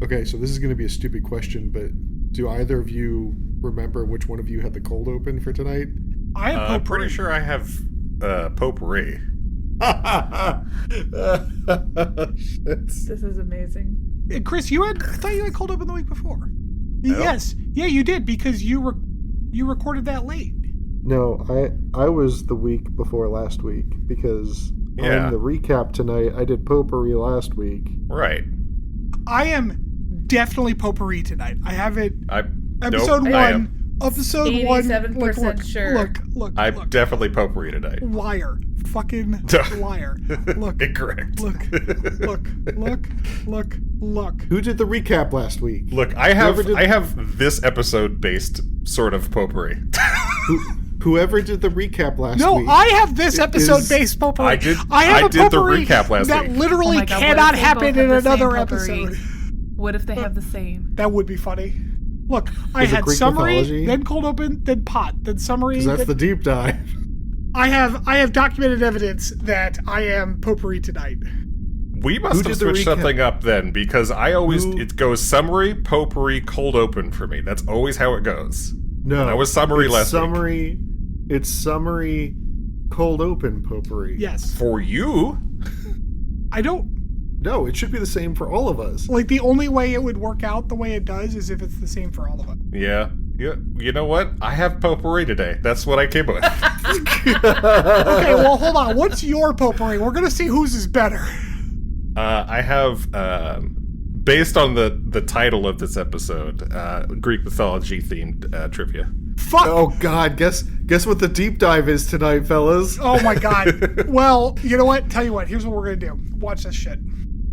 Okay, so this is going to be a stupid question, but do either of you remember which one of you had the cold open for tonight? I have I'm Potpourri. pretty sure I have Potpourri. Shit. This is amazing. Chris, I thought you had cold open the week before. Yes. Yeah, you did, because you recorded that late. No, I was the week before last week because Yeah. on the recap tonight, I did Potpourri last week. Right. I am definitely Potpourri tonight. I have it. Episode Nope, one. I am. Episode 1. 87% sure. Look. I'm definitely Potpourri tonight. Liar. Fucking liar. Look. Incorrect. Look. Who did the recap last week? Look, I have this episode based sort of Potpourri. Whoever did the recap last week. No, I have this episode based Potpourri. I did have a the potpourri recap last that week. literally Oh my God, what cannot if they happen both in have the same another potpourri? episode. What if they have the same? That would be funny. Look, I Is it had Greek summary, mythology? then cold open, then pot, then summary. Because that's then... the deep dive. I have documented evidence that I am Potpourri tonight. We must have switched something up then, because it goes summary, Potpourri, cold open for me. That's always how it goes. No, that was summary last week. It's summary, cold open Potpourri. Yes. For you? I don't... No, it should be the same for all of us. Like, the only way it would work out the way it does is if it's the same for all of us. Yeah. You know what? I have Potpourri today. That's what I came with. Okay, well, hold on. What's your Potpourri? We're going to see whose is better. I have, based on the title of this episode, Greek mythology themed trivia. Fuck! Oh God! Guess what the deep dive is tonight, fellas. Oh my God. Well, you know what? Tell you what. Here's what we're going to do. Watch this shit.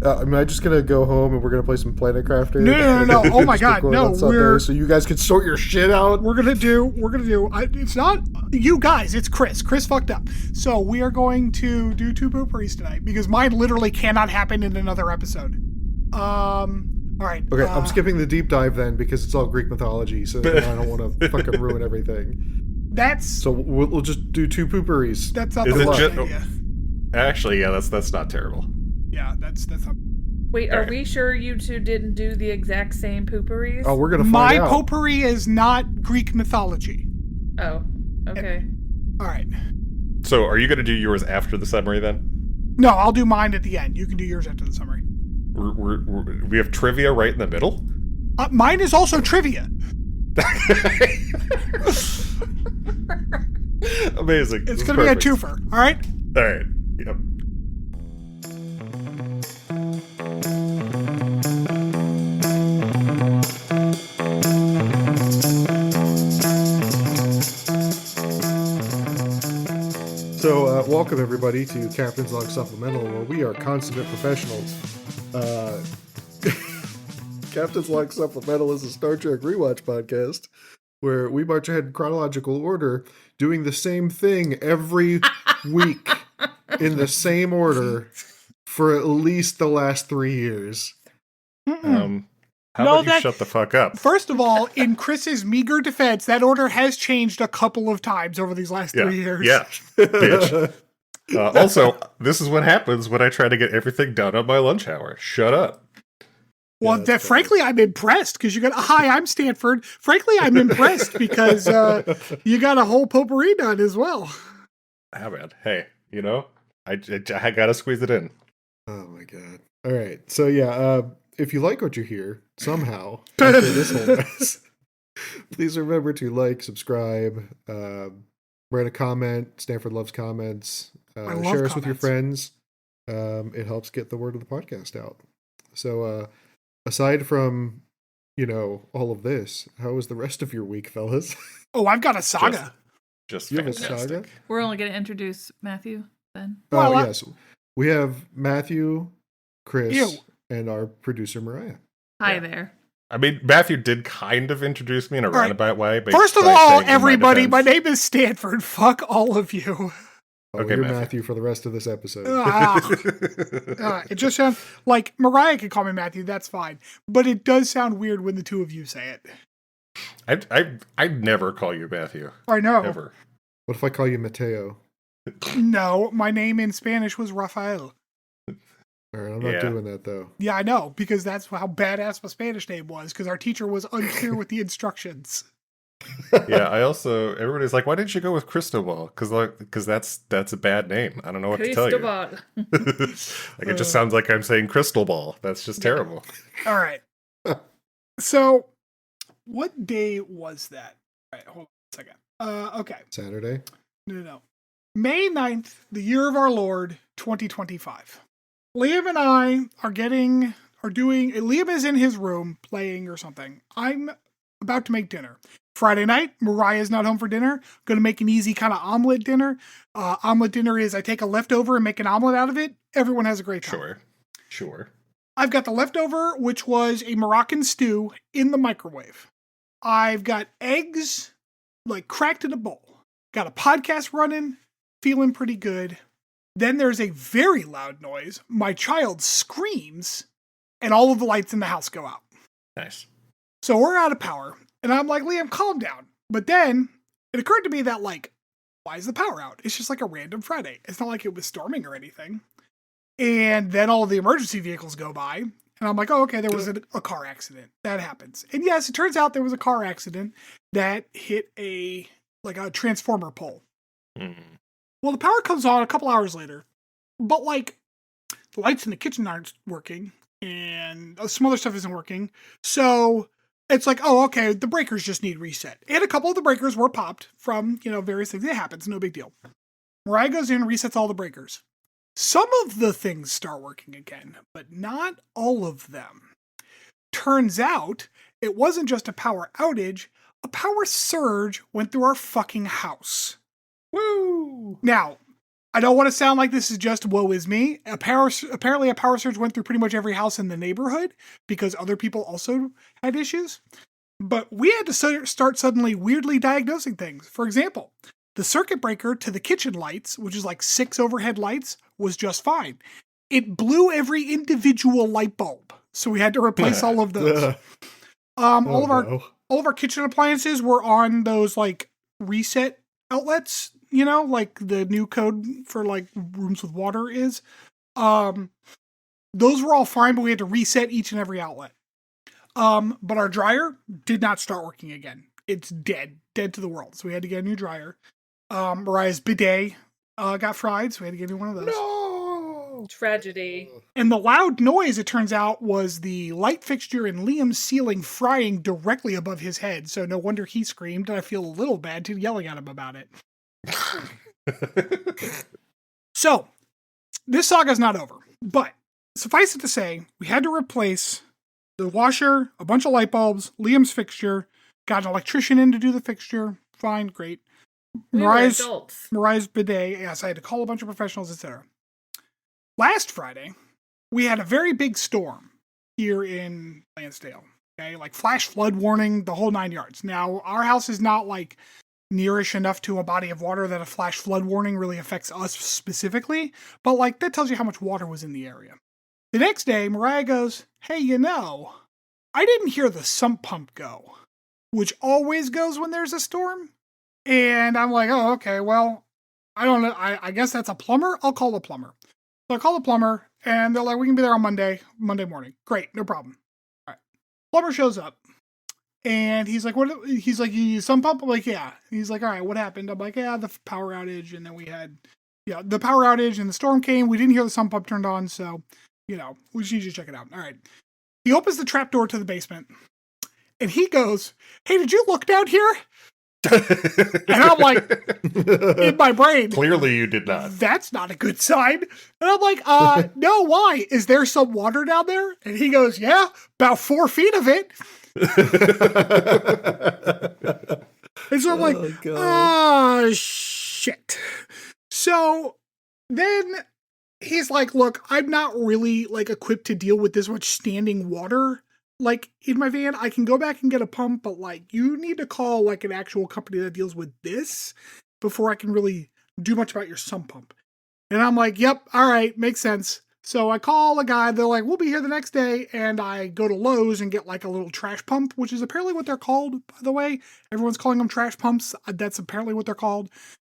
Am I just gonna go home and we're gonna play some Planet Crafter? No. Oh my God, no. So you guys can sort your shit out. We're gonna do. It's not you guys. It's Chris. Chris fucked up. So we are going to do 2 Potpourris tonight because mine literally cannot happen in another episode. All right. Okay, I'm skipping the deep dive then because it's all Greek mythology, so I don't want to fucking ruin everything. So we'll just do 2 Potpourris. That's not Is the it worst just- idea. Actually, yeah, that's not terrible. Yeah, that's not. Wait, are we sure you two didn't do the exact same pooperies? Oh, we're gonna find My out. potpourri is not Greek mythology. Oh, okay. All right. So, are you going to do yours after the summary then? No, I'll do mine at the end. You can do yours after the summary. We have trivia right in the middle? Mine is also trivia. Amazing. It's going to be a twofer. All right? All right. Yep. So, welcome everybody to Captain's Log Supplemental, where we are consummate professionals. Captain's Log Supplemental is a Star Trek rewatch podcast where we march ahead in chronological order, doing the same thing every week in the same order for at least the last 3 years. How about you shut the fuck up? First of all, in Chris's meager defense, that order has changed a couple of times over these last 3 years. Yeah, bitch. Also, this is what happens when I try to get everything done on my lunch hour. Shut up. Well, frankly, I'm impressed because you got, hi, I'm Stanford. Frankly, I'm impressed because you got a whole potpourri done as well. Ah, man. Hey, you know, I gotta squeeze it in. Oh my God. All right. So yeah, if you like what you hear, somehow, after this whole mess, please remember to like, subscribe, write a comment. Stanford loves comments. Share us with your friends. It helps get the word of the podcast out. So, aside from, all of this, how was the rest of your week, fellas? Oh, I've got a saga. Just you have a fantastic. saga? We're only going to introduce Matthew then. Oh, yes. We have Matthew, Chris, and our producer, Mariah. Hi there. I mean, Matthew did kind of introduce me in a roundabout way. First of all, everybody, my name is Stanford. Fuck all of you. Okay, you're Matthew for the rest of this episode. It just sounds like Mariah can call me Matthew. That's fine. But it does sound weird when the two of you say it. I'd never call you Matthew. I know. Ever. What if I call you Mateo? No, my name in Spanish was Rafael. All right, I'm not doing that though. Yeah, I know, because that's how badass my Spanish name was, because our teacher was unclear with the instructions. Yeah, I also everybody's like, why didn't you go with Cristobal? Because that's a bad name. I don't know what to tell you. Like it just sounds like I'm saying crystal ball. That's just terrible. All right. So, what day was that? All right, hold on a second. Okay. Saturday. No. May 9th, the year of our Lord, 2025. Liam and I Liam is in his room playing or something. I'm about to make dinner. Friday night, Mariah's not home for dinner. Going to make an easy kind of omelet dinner. Omelet dinner is I take a leftover and make an omelet out of it. Everyone has a great time. Sure. I've got the leftover, which was a Moroccan stew, in the microwave. I've got eggs, like, cracked in a bowl. Got a podcast running, feeling pretty good. Then there's a very loud noise. My child screams, and all of the lights in the house go out. Nice. So we're out of power. And I'm like, Liam, calm down. But then it occurred to me that, like, why is the power out? It's just like a random Friday. It's not like it was storming or anything. And then all of the emergency vehicles go by. And I'm like, oh, okay, there was a car accident. That happens. And yes, it turns out there was a car accident that hit a transformer pole. Mm. Well, the power comes on a couple hours later. But, like, the lights in the kitchen aren't working. And some other stuff isn't working. So it's like, oh, okay, the breakers just need reset. And a couple of the breakers were popped from, various things. It happens, no big deal. Mariah goes in and resets all the breakers. Some of the things start working again, but not all of them. Turns out, it wasn't just a power outage, a power surge went through our fucking house. Woo! Now, I don't want to sound like this is just woe is me. Apparently a power surge went through pretty much every house in the neighborhood because other people also had issues. But we had to start suddenly weirdly diagnosing things. For example, the circuit breaker to the kitchen lights, which is like 6 overhead lights, was just fine. It blew every individual light bulb. So we had to replace all of those. All of our kitchen appliances were on those like reset outlets, like the new code for like rooms with water is. Those were all fine, but we had to reset each and every outlet. But our dryer did not start working again. It's dead to the world. So we had to get a new dryer. Mariah's bidet got fried, so we had to get a new one of those. No! Tragedy. And the loud noise, it turns out, was the light fixture in Liam's ceiling frying directly above his head. So no wonder he screamed, and I feel a little bad too yelling at him about it. So, this saga's not over. But, suffice it to say, we had to replace the washer, a bunch of light bulbs, Liam's fixture, got an electrician in to do the fixture. Fine, great. Mariah's bidet. Yes, I had to call a bunch of professionals, etc. Last Friday, we had a very big storm here in Lansdale. Okay, like flash flood warning, the whole 9 yards. Now, our house is not like nearish enough to a body of water that a flash flood warning really affects us specifically, but like that tells you how much water was in the area. The next day, Mariah goes, hey, I didn't hear the sump pump go, which always goes when there's a storm. And I'm like, oh, okay, well, I don't know. I guess that's a plumber. I'll call the plumber. So I call the plumber, and they're like, we can be there on Monday morning. Great, no problem. All right. Plumber shows up, and he's like, what? He's like, you use sump pump? I'm like, yeah. He's like, all right, what happened? I'm like, yeah, the power outage, and then we had, the power outage, and the storm came. We didn't hear the sump pump turned on, so, we just need you to check it out. All right. He opens the trap door to the basement, and he goes, hey, did you look down here? And I'm like, in my brain, clearly you did not. That's not a good sign. And I'm like, no, why? Is there some water down there? And he goes, yeah, about 4 feet of it. And so I'm like, shit. So then he's like, look, I'm not really like equipped to deal with this much standing water. Like, in my van, I can go back and get a pump, but, like, you need to call, like, an actual company that deals with this before I can really do much about your sump pump. And I'm like, yep, all right, makes sense. So I call a guy, they're like, we'll be here the next day, and I go to Lowe's and get, like, a little trash pump, which is apparently what they're called, by the way. Everyone's calling them trash pumps. That's apparently what they're called.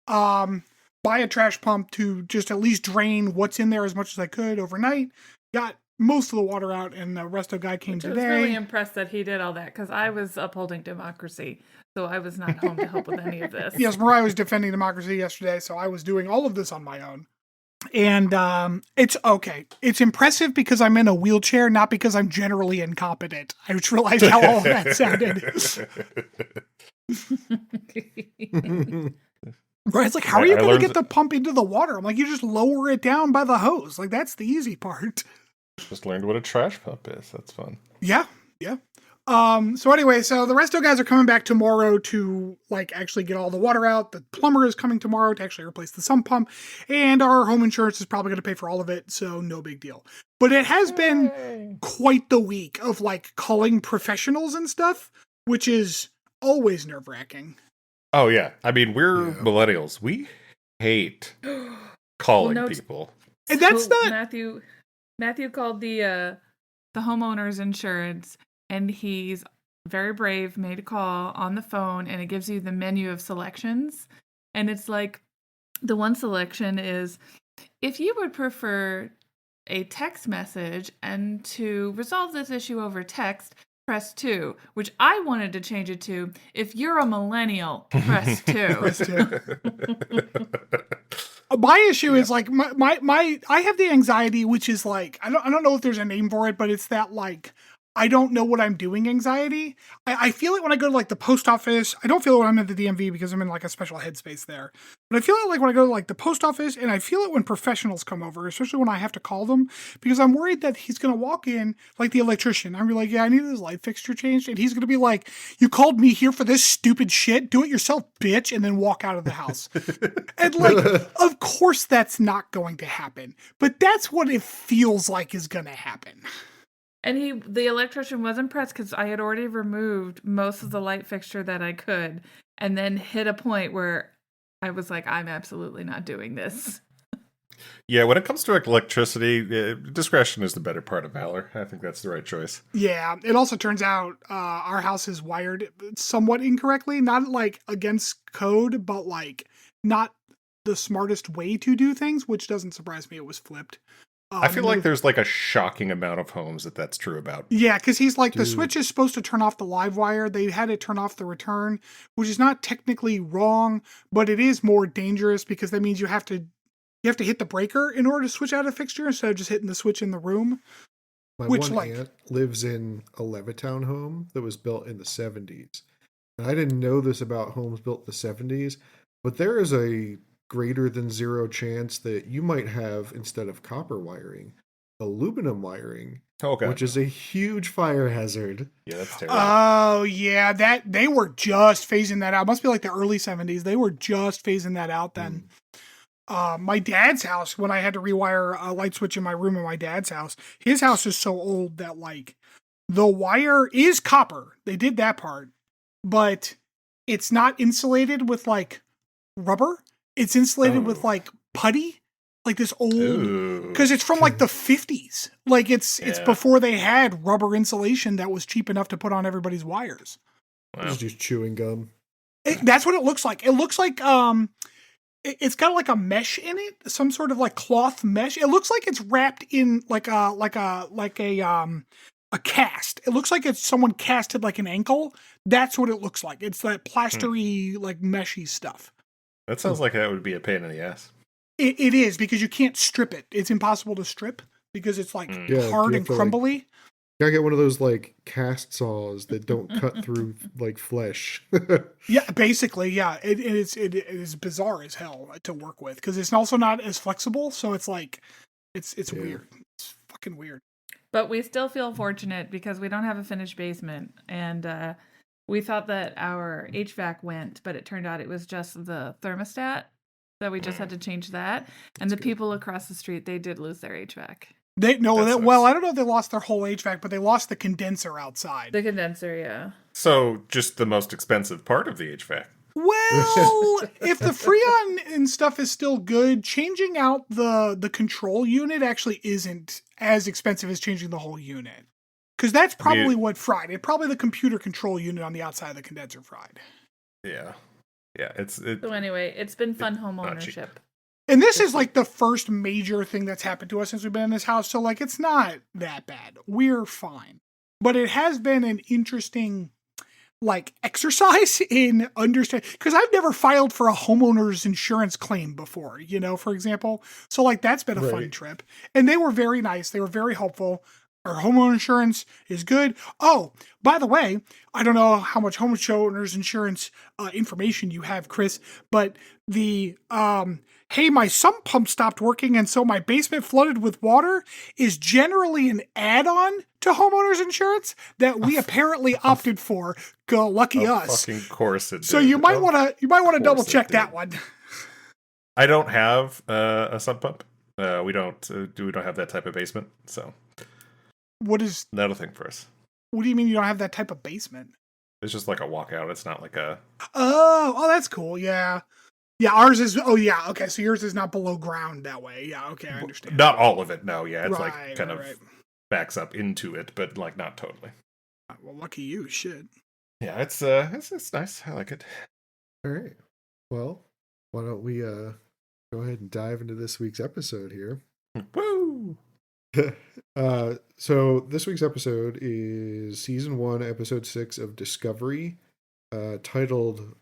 Buy a trash pump to just at least drain what's in there as much as I could overnight. got most of the water out, and the resto guy came today. I was really impressed that he did all that, because I was upholding democracy, so I was not home to help with any of this. Yes, Mariah was defending democracy yesterday, so I was doing all of this on my own. And it's okay. It's impressive because I'm in a wheelchair, not because I'm generally incompetent. I just realized how all of that sounded. Brian's like, how are you going to get the pump into the water? I'm like, you just lower it down by the hose. Like, that's the easy part. Just learned what a trash pump is. That's fun. Yeah. So anyway, so the resto guys are coming back tomorrow to like actually get all the water out. The plumber is coming tomorrow to actually replace the sump pump, and our home insurance is probably going to pay for all of it, so no big deal. But it has been quite the week of like calling professionals and stuff, which is always nerve-wracking. Oh yeah, I mean we're millennials. We hate calling people, and that's not Matthew called the homeowner's insurance. And he's very brave, made a call on the phone, and it gives you the menu of selections. And it's like, the one selection is, if you would prefer a text message and to resolve this issue over text, press 2, which I wanted to change it to, if you're a millennial, press 2. Press 2. My issue is like, I have the anxiety, which is like, I don't know if there's a name for it, but it's that like, I don't know what I'm doing anxiety. I feel it when I go to like the post office. I don't feel it when I'm at the DMV because I'm in like a special headspace there. But I feel it like when I go to like the post office, and I feel it when professionals come over, especially when I have to call them, because I'm worried that he's going to walk in like the electrician. I'm like, yeah, I need this light fixture changed. And he's going to be like, you called me here for this stupid shit. Do it yourself, bitch. And then walk out of the house. And like, of course that's not going to happen. But that's what it feels like is going to happen. And the electrician was impressed because I had already removed most of the light fixture that I could, and then hit a point where I was like, I'm absolutely not doing this. Yeah, when it comes to electricity, discretion is the better part of valor. I think that's the right choice. Yeah, it also turns out our house is wired somewhat incorrectly, not like against code, but like not the smartest way to do things, which doesn't surprise me. It was flipped. I feel like there's like a shocking amount of homes that's true about. Yeah, because he's like, the switch is supposed to turn off the live wire. They had it turn off the return, which is not technically wrong, but it is more dangerous because that means you have to hit the breaker in order to switch out a fixture instead of just hitting the switch in the room. My aunt lives in a Levittown home that was built in the 70s. And I didn't know this about homes built in the 70s, but there is a greater than 0 chance that you might have, instead of copper wiring, aluminum wiring, which is a huge fire hazard. Yeah, that's terrible. Oh, yeah, that they were just phasing that out. It must be like the early 70s. They were just phasing that out then. My dad's house, when I had to rewire a light switch in my room in my dad's house, his house is so old that like the wire is copper. They did that part, but it's not insulated with like rubber. It's insulated with like putty, like this old, because it's from like the 50s. Like it's before they had rubber insulation that was cheap enough to put on everybody's wires. Wow. Just use chewing gum. That's what it looks like. It looks like it's got like a mesh in it, some sort of like cloth mesh. It looks like it's wrapped in like a cast. It looks like it's someone casted like an ankle. That's what it looks like. It's that plastery like meshy stuff. That sounds like that would be a pain in the ass. It is, because you can't strip it. It's impossible to strip because it's like hard and crumbly. You gotta get one of those like cast saws that don't cut through like flesh. Yeah, basically, yeah. It is bizarre as hell to work with because it's also not as flexible. So it's like, it's weird. It's fucking weird. But we still feel fortunate because we don't have a finished basement, and we thought that our HVAC went, but it turned out it was just the thermostat, that we just had to change that. And the people across the street, they did lose their HVAC. Well, I don't know if they lost their whole HVAC, but they lost the condenser outside. The condenser, yeah. So just the most expensive part of the HVAC. Well, if the Freon and stuff is still good, changing out the control unit actually isn't as expensive as changing the whole unit. Because that's probably what fried it. Probably the computer control unit on the outside of the condenser fried. Yeah. Yeah. So anyway, it's been fun home ownership. And this is like the first major thing that's happened to us since we've been in this house. So like, it's not that bad. We're fine. But it has been an interesting like exercise in understand, because I've never filed for a homeowner's insurance claim before, for example. So like that's been a fun trip. And they were very nice. They were very helpful. Our homeowner insurance is good. Oh, by the way, I don't know how much homeowner's insurance information you have, Chris, but the hey, my sump pump stopped working and so my basement flooded with water is generally an add-on to homeowner's insurance that we apparently opted for. Go lucky us. Fucking course it did. So you might want to double check that one. I don't have a sump pump. We don't have that type of basement, so what is not a thing for us. What do you mean you don't have that type of basement? It's just like a walkout. It's not like a. Oh, that's cool. Yeah. Yeah, ours is. Oh, yeah. Okay, so yours is not below ground that way. Yeah, okay, I understand. Not all of it. No, yeah, it's right, like kind of backs up into it, but like not totally. Well, lucky you. Shit. Yeah, it's nice. I like it. All right. Well, why don't we go ahead and dive into this week's episode here? Woo! So this week's episode is season 1, episode 6 of Discovery, titled,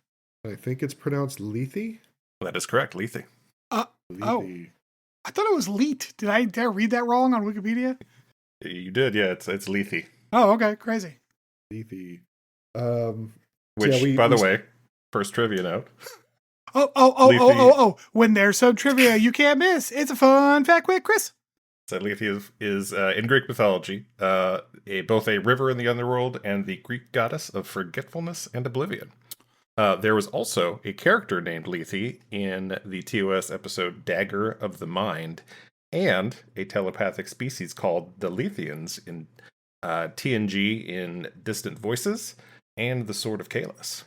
I think it's pronounced Lethe. That is correct, Lethe. Oh, I thought it was Leet. Did I read that wrong on Wikipedia? You did, yeah. It's Lethe. Oh, okay, crazy. Lethe. Which, by the way, first trivia note. Oh! When there's some trivia you can't miss, it's a fun fact with Chris. So Lethe is in Greek mythology, both a river in the underworld and the Greek goddess of forgetfulness and oblivion. There was also a character named Lethe in the TOS episode Dagger of the Mind, and a telepathic species called the Letheans in TNG in Distant Voices, and the Sword of Kalos.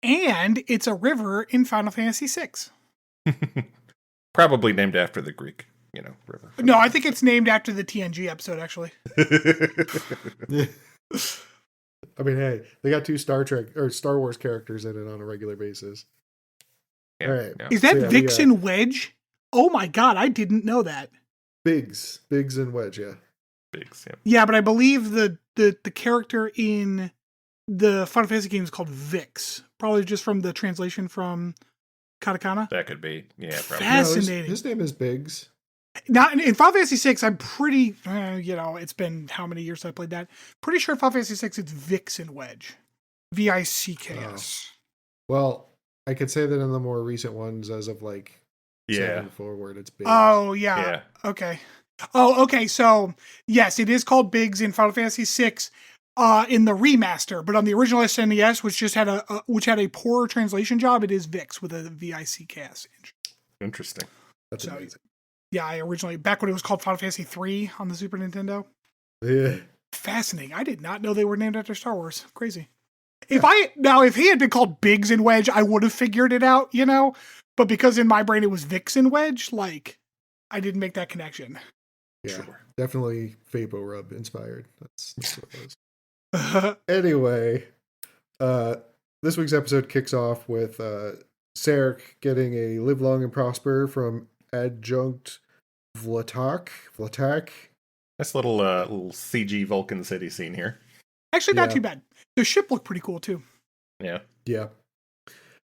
And it's a river in Final Fantasy VI. Probably named after the Greek, river. No, I think it's named after the TNG episode, actually. I mean, hey, they got 2 Star Trek or Star Wars characters in it on a regular basis. Yeah, all right. Yeah. Is that Vixen Wedge? Oh my god, I didn't know that. Biggs and Wedge, yeah. Biggs, yeah. Yeah, but I believe the character in the Final Fantasy game is called Vix. Probably just from the translation from katakana. That could be, yeah, probably. Fascinating. No, his name is Biggs. Now, in Final Fantasy VI, I'm pretty, it's been how many years I played that. Pretty sure in Final Fantasy VI, it's Vix and Wedge. Vicks. Well, I could say that in the more recent ones, as of like 7 forward, it's Biggs. Oh, yeah. Okay. Oh, okay. So, yes, it is called Biggs in Final Fantasy VI in the remaster, but on the original SNES, which just had a poorer translation job, it is Vix with a Vicks. Interesting. That's amazing. Yeah, I originally, back when it was called Final Fantasy III on the Super Nintendo. Yeah. Fascinating. I did not know they were named after Star Wars. Crazy. If he had been called Biggs and Wedge, I would have figured it out, But because in my brain it was Vix and Wedge, like, I didn't make that connection. Yeah, sure. Definitely Fabo Rub inspired. That's what it was. Anyway, this week's episode kicks off with Sarek getting a live long and prosper from Adjunct Vlatak. Nice little CG Vulcan City scene here. Actually, not too bad. The ship looked pretty cool too. Yeah.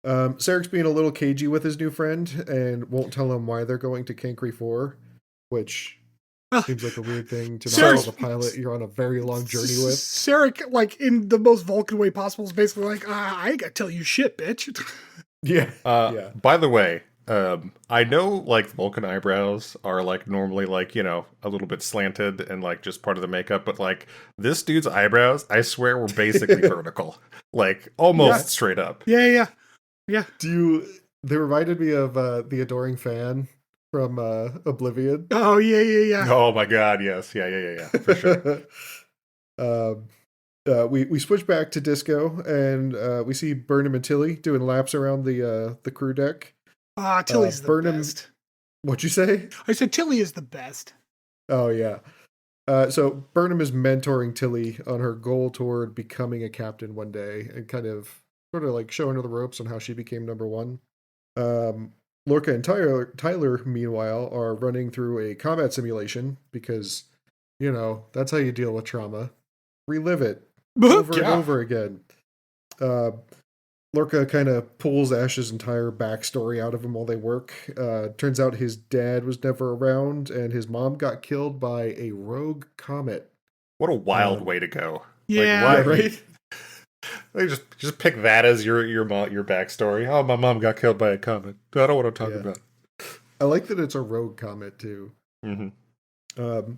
Sarek's being a little cagey with his new friend and won't tell him why they're going to Cancri 4, which seems like a weird thing to not tell the pilot you're on a very long journey with. Sarek, like, in the most Vulcan way possible, is basically like, I ain't gotta tell you shit, bitch. Yeah. By the way, I know like Vulcan eyebrows are like normally like, a little bit slanted and like just part of the makeup, but like this dude's eyebrows, I swear were basically vertical. Like almost straight up. Yeah. They reminded me of the adoring fan from Oblivion. Oh yeah. Oh my god, yes. Yeah, for sure. We switch back to Disco and we see Burnham and Tilly doing laps around the crew deck. Tilly's the best. What'd you say? I said Tilly is the best. Oh, yeah. So Burnham is mentoring Tilly on her goal toward becoming a captain one day and kind of sort of like showing her the ropes on how she became number 1. Lorca and Tyler, meanwhile, are running through a combat simulation because, that's how you deal with trauma. Relive it over and over again. Lorca kind of pulls Ash's entire backstory out of him while they work. Turns out his dad was never around, and his mom got killed by a rogue comet. What a wild way to go! Yeah, like, right. They just pick that as your backstory. Oh, my mom got killed by a comet. I don't want to talk about. I like that it's a rogue comet too. Mm-hmm.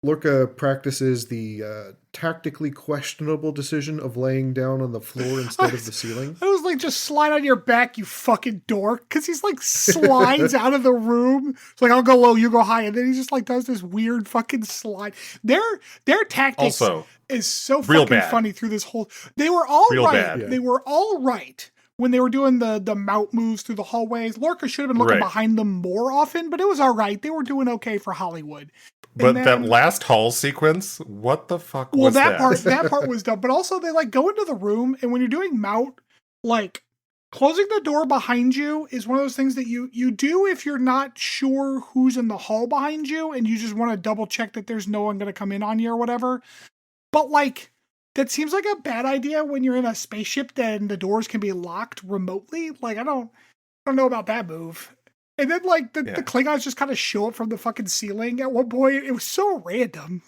Lorca practices the tactically questionable decision of laying down on the floor instead of the ceiling. I was like, just slide on your back, you fucking dork. Because he's like slides out of the room. It's like, I'll go low, you go high. And then he just like does this weird fucking slide. Their tactics Also, is so real fucking bad. funny through this whole... They were all Real right. bad. They were all right when they were doing the mount moves through the hallways. Lorca should have been looking Right. behind them more often, but it was all right. They were doing okay for Hollywood. But And then- that last hall sequence, what the fuck was that? That part was dumb. But also they like go into the room, and when you're doing mount, like closing the door behind you is one of those things that you do if you're not sure who's in the hall behind you and you just want to double check that there's no one going to come in on you or whatever. But like that seems like a bad idea when you're in a spaceship and the doors can be locked remotely. Like I don't know about that move. And then, like, the Klingons just kind of show up from the fucking ceiling at one point. It was so random.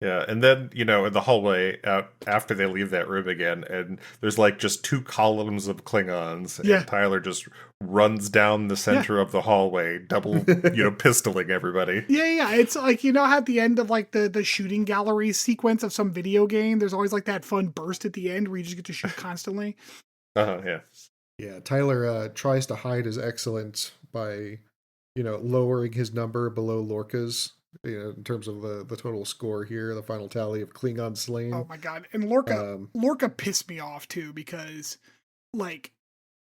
Yeah, and then, in the hallway, after they leave that room again, and there's, like, just 2 columns of Klingons, and Tyler just runs down the center of the hallway, double, pistoling everybody. Yeah. It's like, at the end of, like, the shooting gallery sequence of some video game, there's always, like, that fun burst at the end where you just get to shoot constantly. Yeah. Yeah, Tyler tries to hide his excellence by, lowering his number below Lorca's, in terms of the total score here, the final tally of Klingon slain. Oh my god. And Lorca pissed me off too because, like,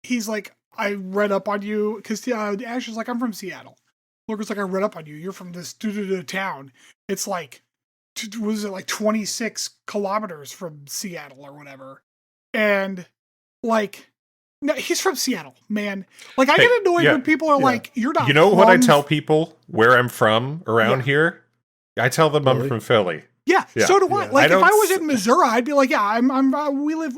he's like, I read up on you, because Ash is like, I'm from Seattle. Lorca's like, I read up on you. You're from this town. It's like, was it like 26 kilometers from Seattle or whatever? And, like... No, he's from Seattle, man. Like, I get annoyed when people are like, you're not what I tell people where I'm from around here? I tell them I'm from Philly. Yeah, so do I. Yeah. Like, if I was in Missouri, I'd be like, yeah, we live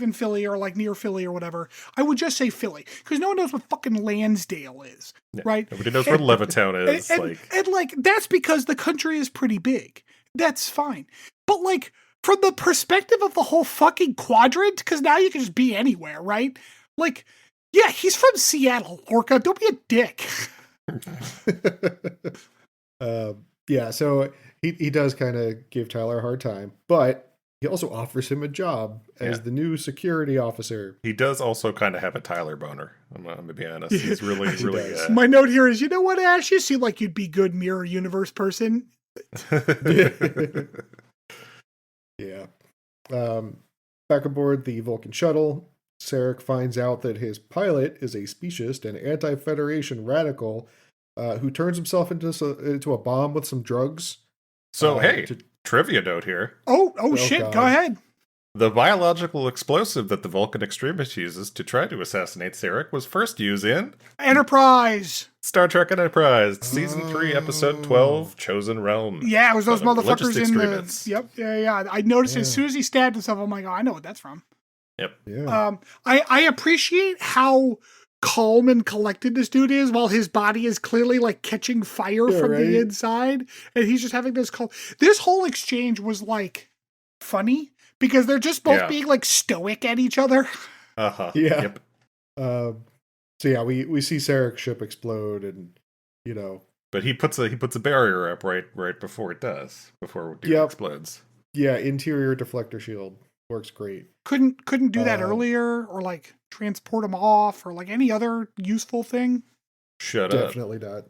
in Philly or like near Philly or whatever. I would just say Philly because no one knows what fucking Lansdale is, right? Nobody knows where Levittown is. And that's because the country is pretty big. That's fine. But like, from the perspective of the whole fucking quadrant, because now you can just be anywhere, right? Like, yeah, he's from Seattle, Lorca. Don't be a dick. Yeah, so he does kind of give Tyler a hard time, but he also offers him a job as the new security officer. He does also kind of have a Tyler boner. I'm gonna be honest. He's really. My note here is, you know what, Ash? You seem like you'd be good mirror universe person. Yeah. Back aboard the Vulcan shuttle, Sarek finds out that his pilot is a speciesist and anti-Federation radical who turns himself into a bomb with some drugs. So, trivia note here. Oh shit, God. Go ahead. The biological explosive that the Vulcan extremist uses to try to assassinate Sarek was first used in Enterprise. Star Trek Enterprise, Season 3, Episode 12, Chosen Realm. Yeah, it was those motherfuckers in extremists. the... Yep, yeah. I noticed as soon as he stabbed himself, I'm like, oh, I know what that's from. Yep. Yeah. I appreciate how calm and collected this dude is while his body is clearly like catching fire from the inside. And he's just having this call. This whole exchange was like funny because they're just both being like stoic at each other. Uh-huh. Yeah. Yep. So yeah, we see Sarek's ship explode, and But he puts a barrier up right before it does, before it explodes. Yeah, interior deflector shield works great. Couldn't do that earlier, or like transport him off, or like any other useful thing. Shut up. Definitely not.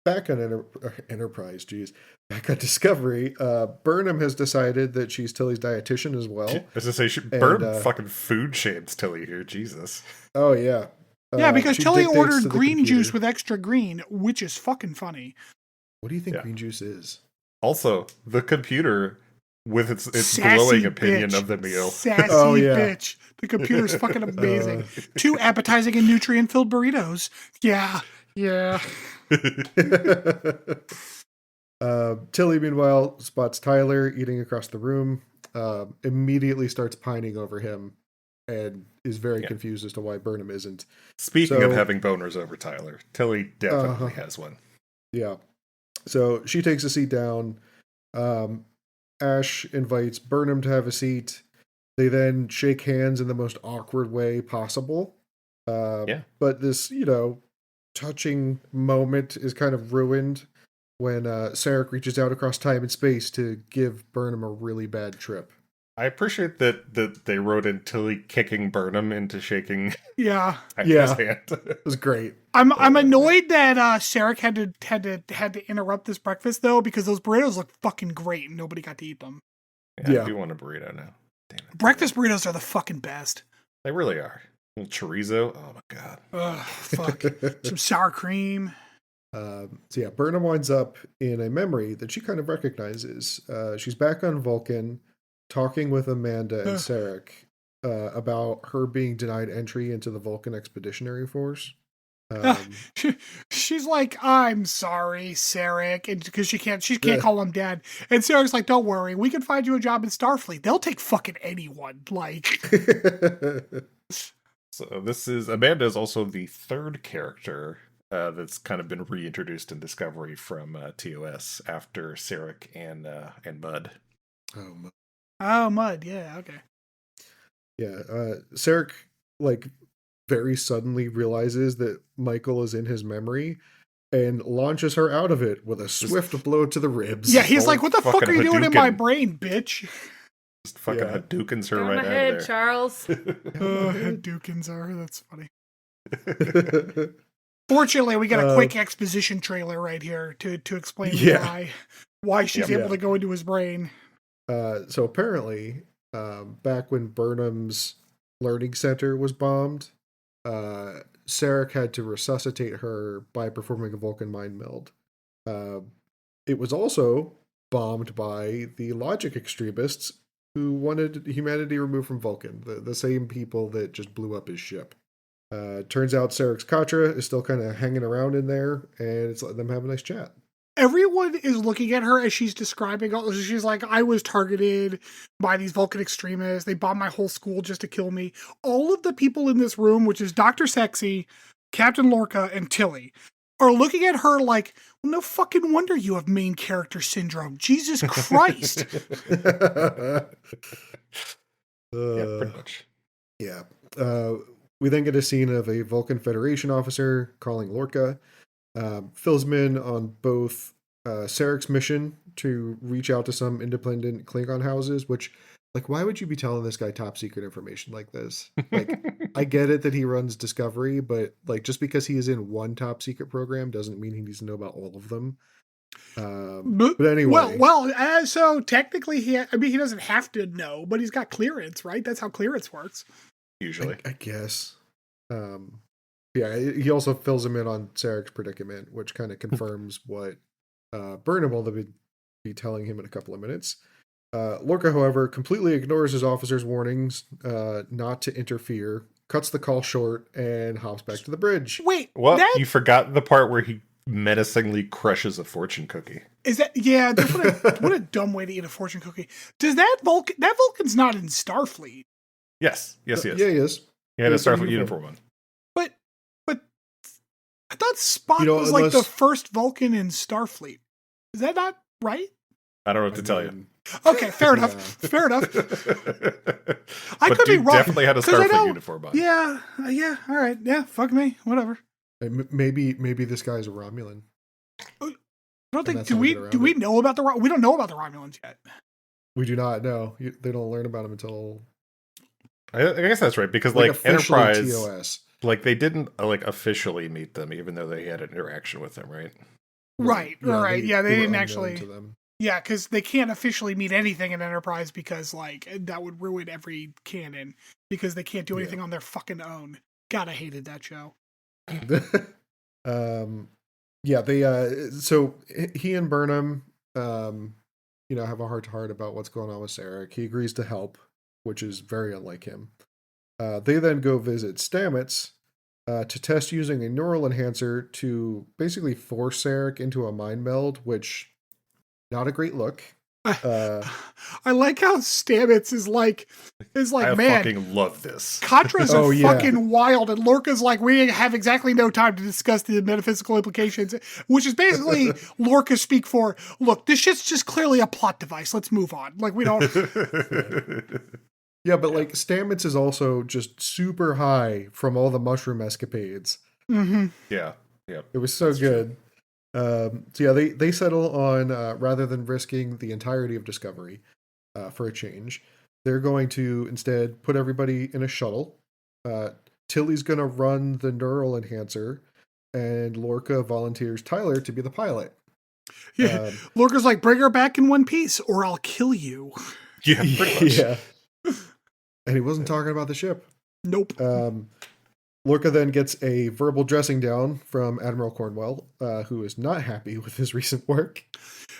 Back on Enterprise, geez. Back on Discovery, Burnham has decided that she's Tilly's dietitian as well. As I say, Burnham fucking food shames Tilly here. Jesus. Oh, yeah. Yeah, because she Tilly dictates ordered to the green computer. juice with extra green, which is fucking funny. What do you think green juice is? Also, the computer with its Sassy glowing opinion bitch. of the meal. Sassy Oh, yeah. bitch. The computer's fucking amazing. 2 appetizing and nutrient-filled burritos. Yeah. Yeah. Tilly, meanwhile, spots Tyler eating across the room, immediately starts pining over him, and is very confused as to why Burnham isn't. Speaking of having boners over Tyler, Tilly definitely has one. Yeah. So she takes a seat down. Ash invites Burnham to have a seat. They then shake hands in the most awkward way possible. But this, touching moment is kind of ruined when Sarek reaches out across time and space to give Burnham a really bad trip. I appreciate that they wrote in Tilly kicking Burnham into shaking his hand. It was great. I'm annoyed that Sarek had to interrupt this breakfast though, because those burritos look fucking great and nobody got to eat them. Yeah. I do want a burrito now. Damn it. Breakfast burritos are the fucking best. They really are. A little chorizo. Oh my god. Ugh, fuck. Some sour cream. Burnham winds up in a memory that she kind of recognizes. She's back on Vulcan, talking with Amanda and Sarek about her being denied entry into the Vulcan Expeditionary Force. She's like, "I'm sorry, Sarek," and because she can't call him dad. And Sarek's like, "Don't worry, we can find you a job in Starfleet. They'll take fucking anyone." Like, so Amanda is also the third character that's kind of been reintroduced in Discovery from TOS after Sarek and Mud. Oh, Mud. Yeah. Okay. Yeah. Sarek, very suddenly realizes that Michael is in his memory and launches her out of it with a swift blow to the ribs. Yeah, he's like, "What the fuck are you doing in my brain, bitch?" Just fucking Hadoukens her Go right ahead, out of there. Charles. Hadoukens her. That's funny. Fortunately, we got a quick exposition trailer right here to explain why she's able to go into his brain. So apparently, back when Burnham's learning center was bombed, Sarek had to resuscitate her by performing a Vulcan mind meld. It was also bombed by the logic extremists who wanted humanity removed from Vulcan, the same people that just blew up his ship. Turns out Sarek's Katra is still kind of hanging around in there, and it's letting them have a nice chat. Everyone is looking at her as she's describing. She's like, "I was targeted by these Vulcan extremists. They bombed my whole school just to kill me." All of the people in this room, which is Dr. Sexy, Captain Lorca, and Tilly, are looking at her like, "Well, no fucking wonder you have main character syndrome. Jesus Christ." Pretty much. Yeah. We then get a scene of a Vulcan Federation officer calling Lorca. Fills him in on both Sarek's mission to reach out to some independent Klingon houses, which, why would you be telling this guy top secret information like this? I get it that he runs Discovery, but just because he is in one top secret program doesn't mean he needs to know about all of them. But anyway, so technically he doesn't have to know, but he's got clearance, right? That's how clearance works. Usually, I guess. He also fills him in on Sarek's predicament, which kind of confirms what Burnham will be telling him in a couple of minutes. Lorca, however, completely ignores his officer's warnings not to interfere, cuts the call short, and hops back to the bridge. Wait, what? You forgot the part where he menacingly crushes a fortune cookie. Is that what a dumb way to eat a fortune cookie. Does that Vulcan's not in Starfleet? Yes, he is. Yeah, he is. He had a Starfleet uniform on. But I thought Spock was like the first Vulcan in Starfleet. Is that not right? I don't know what to tell you. Okay, fair enough. Fair enough. I could be wrong. Definitely had a Starfleet uniform on. Yeah. All right. Yeah. Fuck me. Whatever. Maybe this guy's a Romulan. I don't think. Do we know about we don't know about the Romulans yet. We do not know. They don't learn about them until. I guess that's right, because Enterprise, TOS. they didn't officially meet them, even though they had an interaction with them, right? Right. Yeah, they didn't actually. To them. Yeah, because they can't officially meet anything in Enterprise because that would ruin every canon because they can't do anything on their fucking own. God, I hated that show. They so he and Burnham have a heart-to-heart about what's going on with Sarek. He agrees to help, which is very unlike him. They then go visit Stamets to test using a neural enhancer to basically force Sarek into a mind meld, which, not a great look. I like how Stamets is like, I man, fucking love this. Contras are Oh, yeah. fucking wild, and Lorca's like, we have exactly no time to discuss the metaphysical implications, which is basically Lorca speak for, look, this shit's just clearly a plot device. Let's move on. Like, we don't. Yeah, but like Stamets is also just super high from all the mushroom escapades. Mm-hmm. Yeah. It was so good. So yeah, they settle on rather than risking the entirety of Discovery for a change, they're going to instead put everybody in a shuttle. Tilly's going to run the neural enhancer, and Lorca volunteers Tyler to be the pilot. Yeah, Lorca's like, bring her back in one piece, or I'll kill you. Yeah, pretty much. Yeah. And he wasn't talking about the ship. Nope. Lorca then gets a verbal dressing down from Admiral Cornwell, who is not happy with his recent work.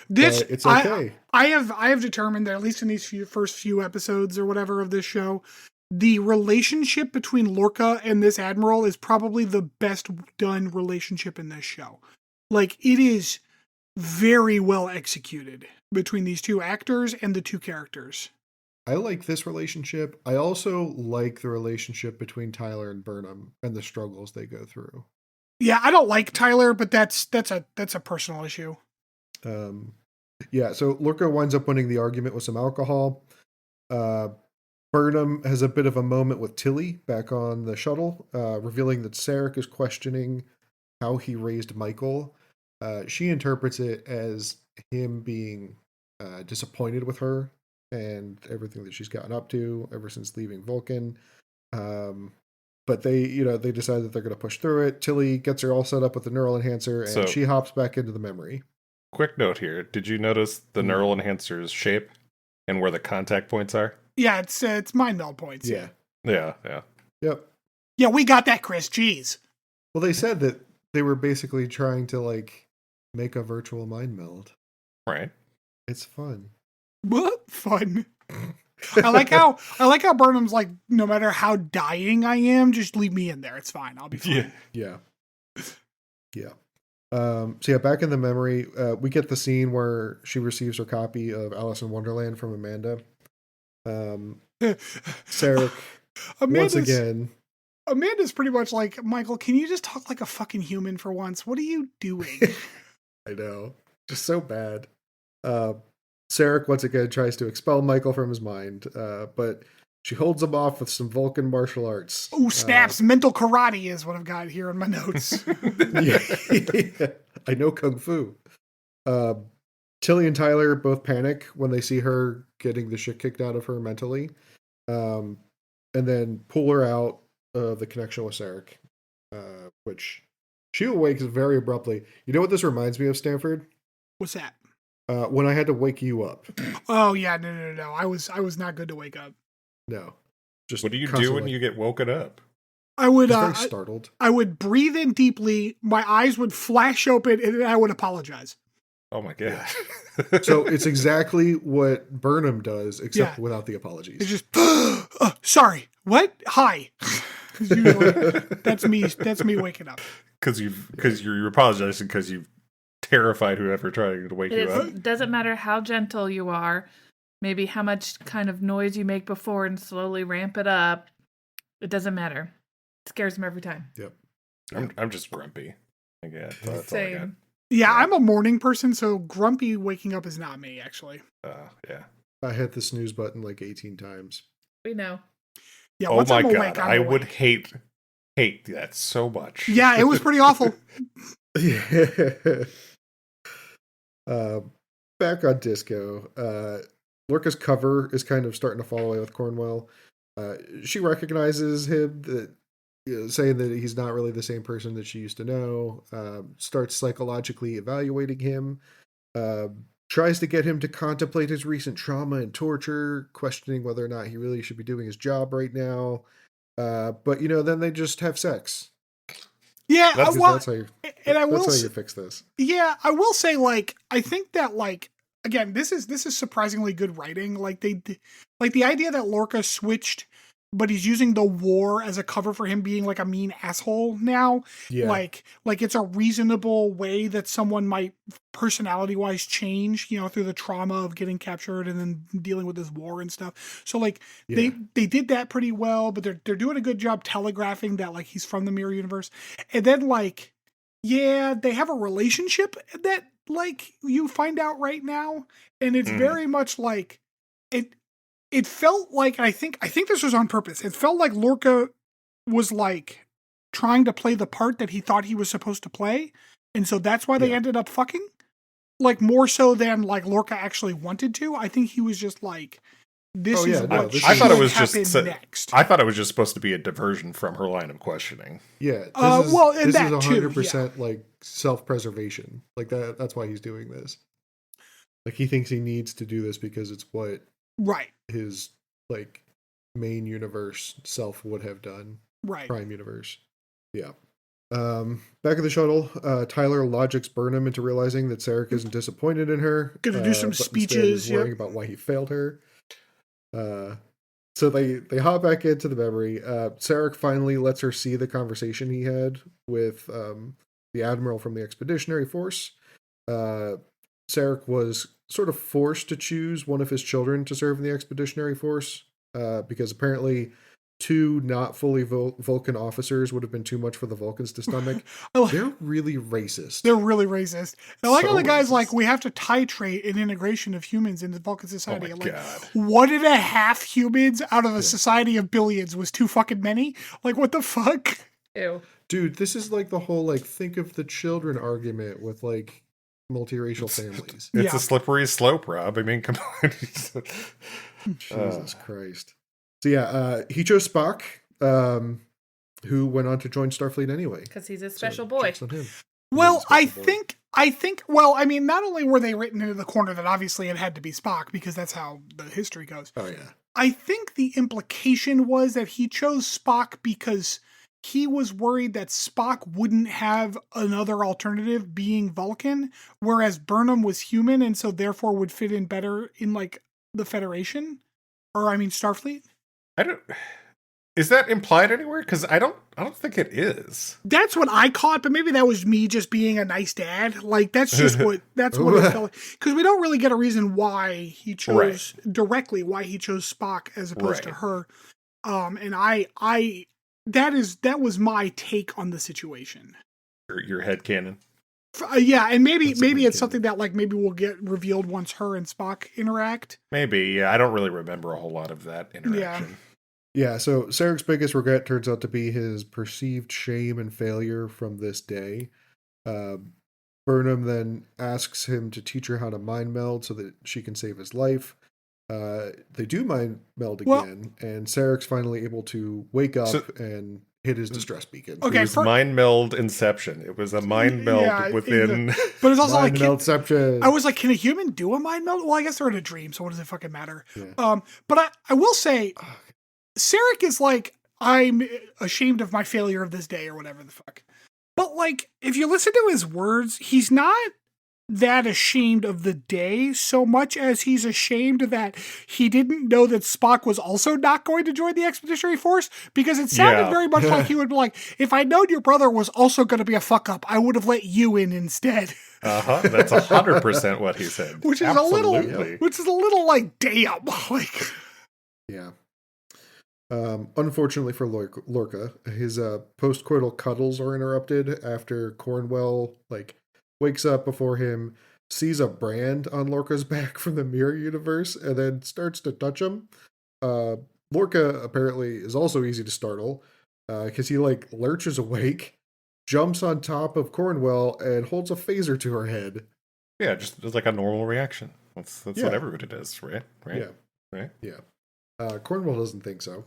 This But it's okay. I have determined that at least in these first few episodes or whatever of this show, the relationship between Lorca and this admiral is probably the best done relationship in this show. Like, it is very well executed between these two actors and the two characters. I like this relationship. I also like the relationship between Tyler and Burnham and the struggles they go through. Yeah, I don't like Tyler, but that's a personal issue. Yeah, so Lorca winds up winning the argument with some alcohol. Burnham has a bit of a moment with Tilly back on the shuttle, revealing that Sarek is questioning how he raised Michael. She interprets it as him being disappointed with her and everything that she's gotten up to ever since leaving Vulcan. But they decide that they're going to push through it. Tilly gets her all set up with the neural enhancer, and she hops back into the memory. Quick note here. Did you notice the neural enhancer's shape and where the contact points are? Yeah, it's mind meld points. Yeah. Yep. Yeah, we got that, Chris. Jeez. Well, they said that they were basically trying to, like, make a virtual mind meld. Right. It's fun. What? Fun. I like how Burnham's like, no matter how dying I am, just leave me in there. It's fine. I'll be fine. Yeah. So yeah, back in the memory, we get the scene where she receives her copy of Alice in Wonderland from Amanda. Sarek, once again. Amanda's pretty much like, Michael, can you just talk like a fucking human for once? What are you doing? I know. Just so bad. Sarek once again tries to expel Michael from his mind, but she holds him off with some Vulcan martial arts. Oh, snaps. Mental karate is what I've got here in my notes. Yeah. I know Kung Fu. Tilly and Tyler both panic when they see her getting the shit kicked out of her mentally, and then pull her out of the connection with Sarek, which she awakes very abruptly. You know what this reminds me of, Stanford? What's that? When I had to wake you up. Oh yeah, no. I was not good to wake up. No. Just what do you do when you get woken up? I would very startled. I would breathe in deeply, my eyes would flash open, and I would apologize. Oh my god. So it's exactly what Burnham does, except without the apologies. It's just sorry. What? Hi. That's me waking up. Because you're apologizing because you've terrified whoever trying to wake you up. It doesn't matter how gentle you are, maybe how much kind of noise you make before and slowly ramp it up. It doesn't matter. It scares him every time. Yep. I'm just grumpy. Again, that's all I got. Same. Yeah, I'm a morning person, so grumpy waking up is not me, actually. Yeah. I hit the snooze button like 18 times. We know. Yeah. Oh once my I'm god, awake, I'm I awake. would hate that so much. Yeah, it was pretty awful. Back on Disco, Lorca's cover is kind of starting to fall away with Cornwell. She recognizes him, saying that he's not really the same person that she used to know. Starts psychologically evaluating him. Tries to get him to contemplate his recent trauma and torture, questioning whether or not he really should be doing his job right now. But then they just have sex. Yeah, That's how you how you fix this. Yeah, I will say, I again, this is surprisingly good writing. Like like the idea that Lorca switched, but he's using the war as a cover for him being like a mean asshole now. Yeah. Like it's a reasonable way that someone might personality wise change, through the trauma of getting captured and then dealing with this war and stuff. So like Yeah. they did that pretty well, but they're doing a good job telegraphing that like he's from the mirror universe. And then like, yeah, they have a relationship that like you find out right now. And it's very much like it felt like, and I think this was on purpose. It felt like Lorca was like trying to play the part that he thought he was supposed to play. And so that's why they ended up fucking, like more so than like Lorca actually wanted to. I think he was just like, this is what I thought it was happen just next. I thought it was just supposed to be a diversion from her line of questioning. Yeah. And this that is too, 100% like self-preservation. Like that's why he's doing this. Like he thinks he needs to do this because it's what Right. his like main universe self would have done. Right. Prime universe. Yeah. Back at the shuttle, Tyler logics Burnham into realizing that Sarek isn't disappointed in her. Gonna do some but instead speeches. is worrying about why he failed her. So they hop back into the memory. Sarek finally lets her see the conversation he had with the admiral from the Expeditionary Force. Sarek was sort of forced to choose one of his children to serve in the Expeditionary Force because apparently 2 not fully Vulcan officers would have been too much for the Vulcans to stomach. They're really racist. They're really racist. I like So how the guy's racist. like, we have to titrate an integration of humans into Vulcan society. Oh my Like, God. 1.5 humans out of a society of billions was too fucking many? Like, what the fuck? Ew. Dude, this is like the whole like think of the children argument with like multiracial families. It's Yeah. a slippery slope, Rob. I mean, come on. Jesus Christ. So yeah, he chose Spock, who went on to join Starfleet anyway. Because he's a So, special boy. jokes on him. Well, He I is a special boy. think, well, I mean, not only were they written into the corner that obviously it had to be Spock because that's how the history goes. Oh yeah. I think the implication was that he chose Spock because he was worried that Spock wouldn't have another alternative being Vulcan, whereas Burnham was human and so therefore would fit in better in like the Federation, or I mean Starfleet. I don't. Is that implied anywhere? Because I don't think it is. That's what I caught, but maybe that was me just being a nice dad. Like that's just what it felt like. Because we don't really get a reason why he chose directly why he chose Spock as opposed to her. And that was my take on the situation. Your headcanon. Yeah, and maybe That's a good it's kid. something that like maybe will get revealed once her and Spock interact. Maybe. Yeah, I don't really remember a whole lot of that interaction. Yeah, so Sarek's biggest regret turns out to be his perceived shame and failure from this day. Burnham then asks him to teach her how to mind meld so that she can save his life. They do mind meld again, and Sarek's finally able to wake up and hit his distress beacon. Okay, It was mind meld inception. It was a mind meld within. But it's also Mind like meldception. I was like, can a human do a mind meld? Well, I guess they're in a dream, so what does it fucking matter? Yeah. But I will say, Sarek is like, I'm ashamed of my failure of this day or whatever the fuck. But like, if you listen to his words, he's not that ashamed of the day so much as he's ashamed that he didn't know that Spock was also not going to join the Expeditionary Force, because it sounded very much like he would be like, if I'd known your brother was also going to be a fuck up, I would have let you in instead. That's 100% what he said. Which is Absolutely. a little like, damn. Like, Yeah. Unfortunately for Lorca, his post-coital cuddles are interrupted after Cornwell wakes up before him, sees a brand on Lorca's back from the mirror universe, and then starts to touch him. Lorca apparently is also easy to startle because he lurches awake, jumps on top of Cornwell, and holds a phaser to her head. Yeah, just like a normal reaction. That's what everybody does, right? Yeah. Right. Yeah. Cornwell doesn't think so.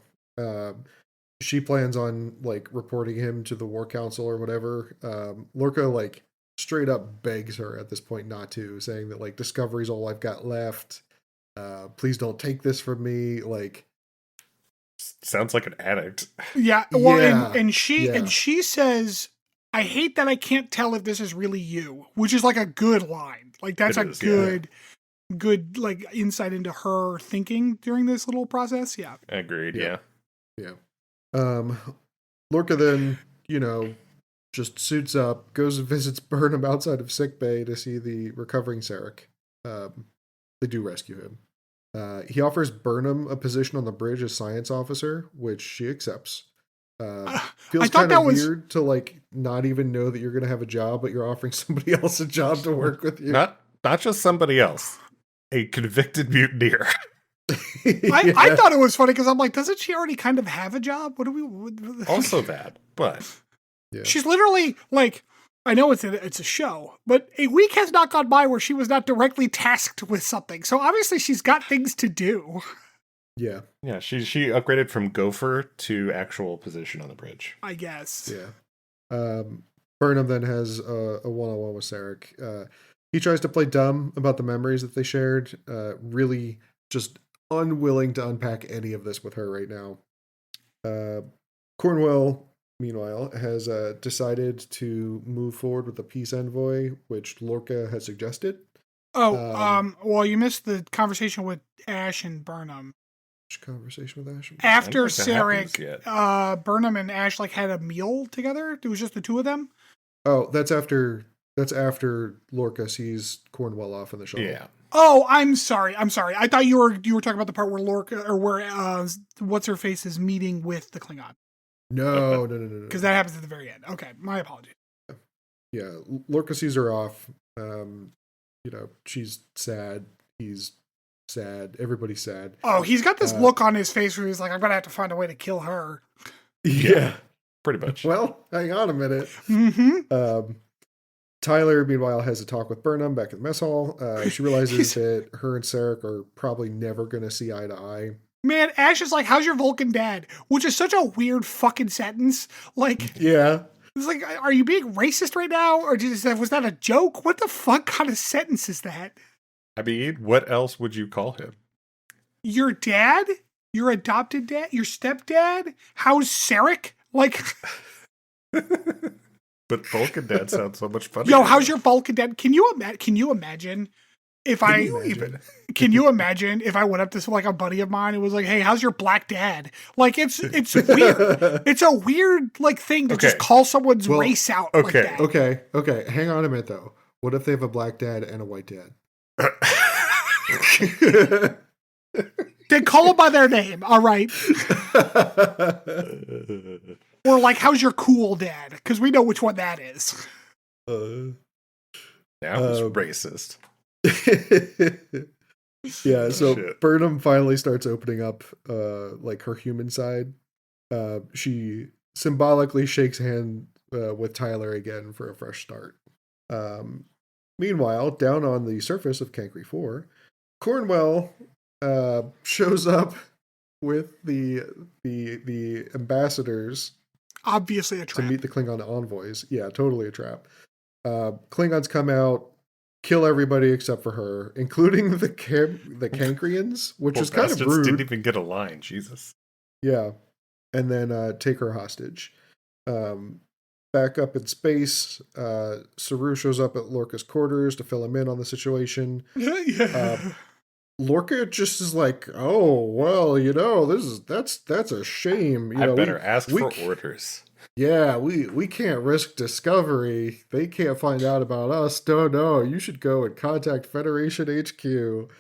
She plans on reporting him to the War Council or whatever. Lorca straight up begs her at this point not to, saying that Discovery's all I've got left. Please don't take this from me. Sounds like an addict. yeah. Well, Yeah. and she says, I hate that I can't tell if this is really you, which is like a good line. Like that's It a is, good. good like insight into her thinking during this little process. Yeah. Agreed. Yeah. Yeah. Lorca then, just suits up, goes and visits Burnham outside of sickbay to see the recovering Sarek. They do rescue him. He offers Burnham a position on the bridge as science officer, which she accepts. Feels kind of weird to like not even know that you're going to have a job, but you're offering somebody else a job to work with you. Not just somebody else, a convicted mutineer. I thought it was funny because I'm like, doesn't she already kind of have a job? What do we? Also that, but she's literally like, I know it's a show, but a week has not gone by where she was not directly tasked with something. So obviously she's got things to do. Yeah. Yeah, she upgraded from gopher to actual position on the bridge. I guess. Yeah. Burnham then has a one-on-one with Sarek. He tries to play dumb about the memories that they shared. Really just unwilling to unpack any of this with her right now. Cornwell, meanwhile, has decided to move forward with the peace envoy, which Lorca has suggested. Well, you missed the conversation with Ash and Burnham. Conversation with Ash? After Sarek, Burnham and Ash like had a meal together. It was just the two of them. Oh, that's after Lorca sees Cornwell off in the shuttle. Yeah. Oh, I'm sorry. I thought you were talking about the part where Lorca or where what's her face is meeting with the Klingon. No. Because that happens at the very end. Okay, my apologies. Yeah, Lorca sees her off. She's sad. He's sad. Everybody's sad. Oh, he's got this look on his face where he's like, I'm gonna have to find a way to kill her. Yeah, pretty much. Well, hang on a minute. Mm-hmm. Tyler, meanwhile, has a talk with Burnham back at the mess hall. She realizes that her and Sarek are probably never going to see eye to eye. Man, Ash is like, how's your Vulcan dad? Which is such a weird fucking sentence. Like, yeah. It's like, are you being racist right now? Or was that a joke? What the fuck kind of sentence is that? I mean, what else would you call him? Your dad? Your adopted dad? Your stepdad? How's Sarek? Like... But Vulcan dad sounds so much funnier. Yo, how's your Vulcan dad? Can you imagine if Can you imagine if I went up to like a buddy of mine and was like, "Hey, how's your black dad?" Like it's weird. It's a weird like thing to just call someone's race out. Okay. Like that. Okay. Hang on a minute though. What if they have a black dad and a white dad? Then call them by their name. All right. Or like, how's your cool dad? Because we know which one that is. Now he's racist. Yeah, so Burnham finally starts opening up like her human side. She symbolically shakes hand with Tyler again for a fresh start. Meanwhile, down on the surface of Cancri 4, Cornwell shows up with the ambassadors. Obviously a trap. To meet the Klingon envoys. Yeah, totally a trap. Klingons come out, kill everybody except for her, including the Cancrians, which is kind of rude. Didn't even get a line, Jesus. Yeah. And then take her hostage. Back up in space, Saru shows up at Lorca's quarters to fill him in on the situation. Lorca just is like, oh, well, that's a shame. I better ask for orders. Yeah, we can't risk discovery. They can't find out about us. No, you should go and contact Federation HQ.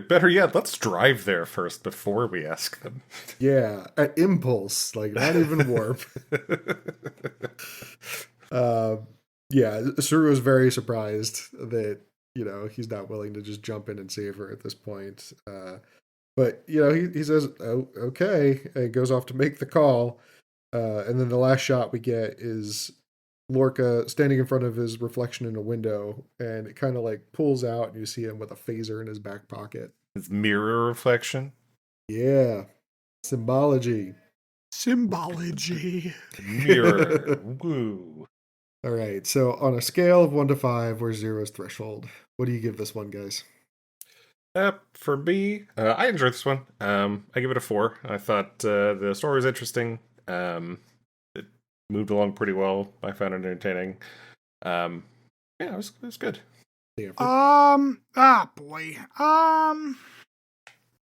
Better yet, let's drive there first before we ask them. Yeah, at impulse, like not even warp. Yeah, Saru was very surprised that he's not willing to just jump in and save her at this point. But he says, "Oh, okay," and goes off to make the call. And then the last shot we get is Lorca standing in front of his reflection in a window, and it kind of like pulls out, and you see him with a phaser in his back pocket. His mirror reflection? Yeah. Symbology. Mirror. Woo. All right. So on a scale of 1 to 5, where's 0's threshold? What do you give this one, guys? For me, I enjoyed this one. I give it a 4. I thought the story was interesting. It moved along pretty well. I found it entertaining. Yeah, it was good. Boy.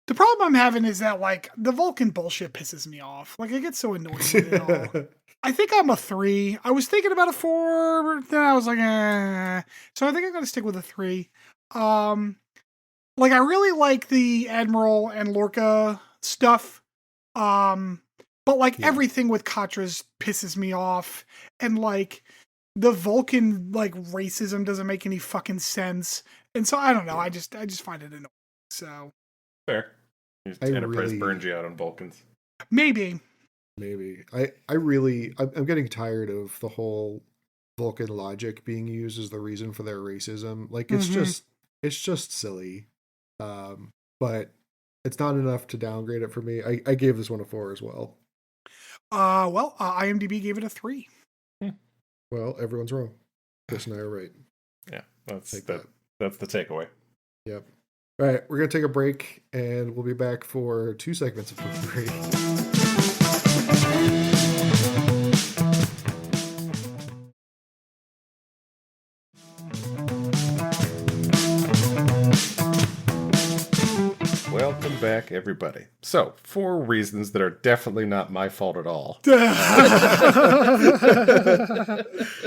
The problem I'm having is that, like, the Vulcan bullshit pisses me off. Like, I get so annoyed with it all. I think I'm a 3. I was thinking about a 4, but then I was like, eh. So I think I'm going to stick with a 3. Like, I really like the Admiral and Lorca stuff. But, like, everything with Katras pisses me off. And, like, the Vulcan, like, racism doesn't make any fucking sense. And so, I don't know. I just find it annoying. So. Fair. Enterprise burned you out on Vulcans. Maybe. I'm getting tired of the whole Vulcan logic being used as the reason for their racism. Like, it's just silly. But it's not enough to downgrade it for me. I gave this one a 4 as well. IMDb gave it a 3. Well, everyone's wrong. Chris and I are right. Yeah, that's the takeaway. Yep. All right, we're going to take a break, and we'll be back for 2 segments of Potpourri. Welcome back, everybody. So, for reasons that are definitely not my fault at all,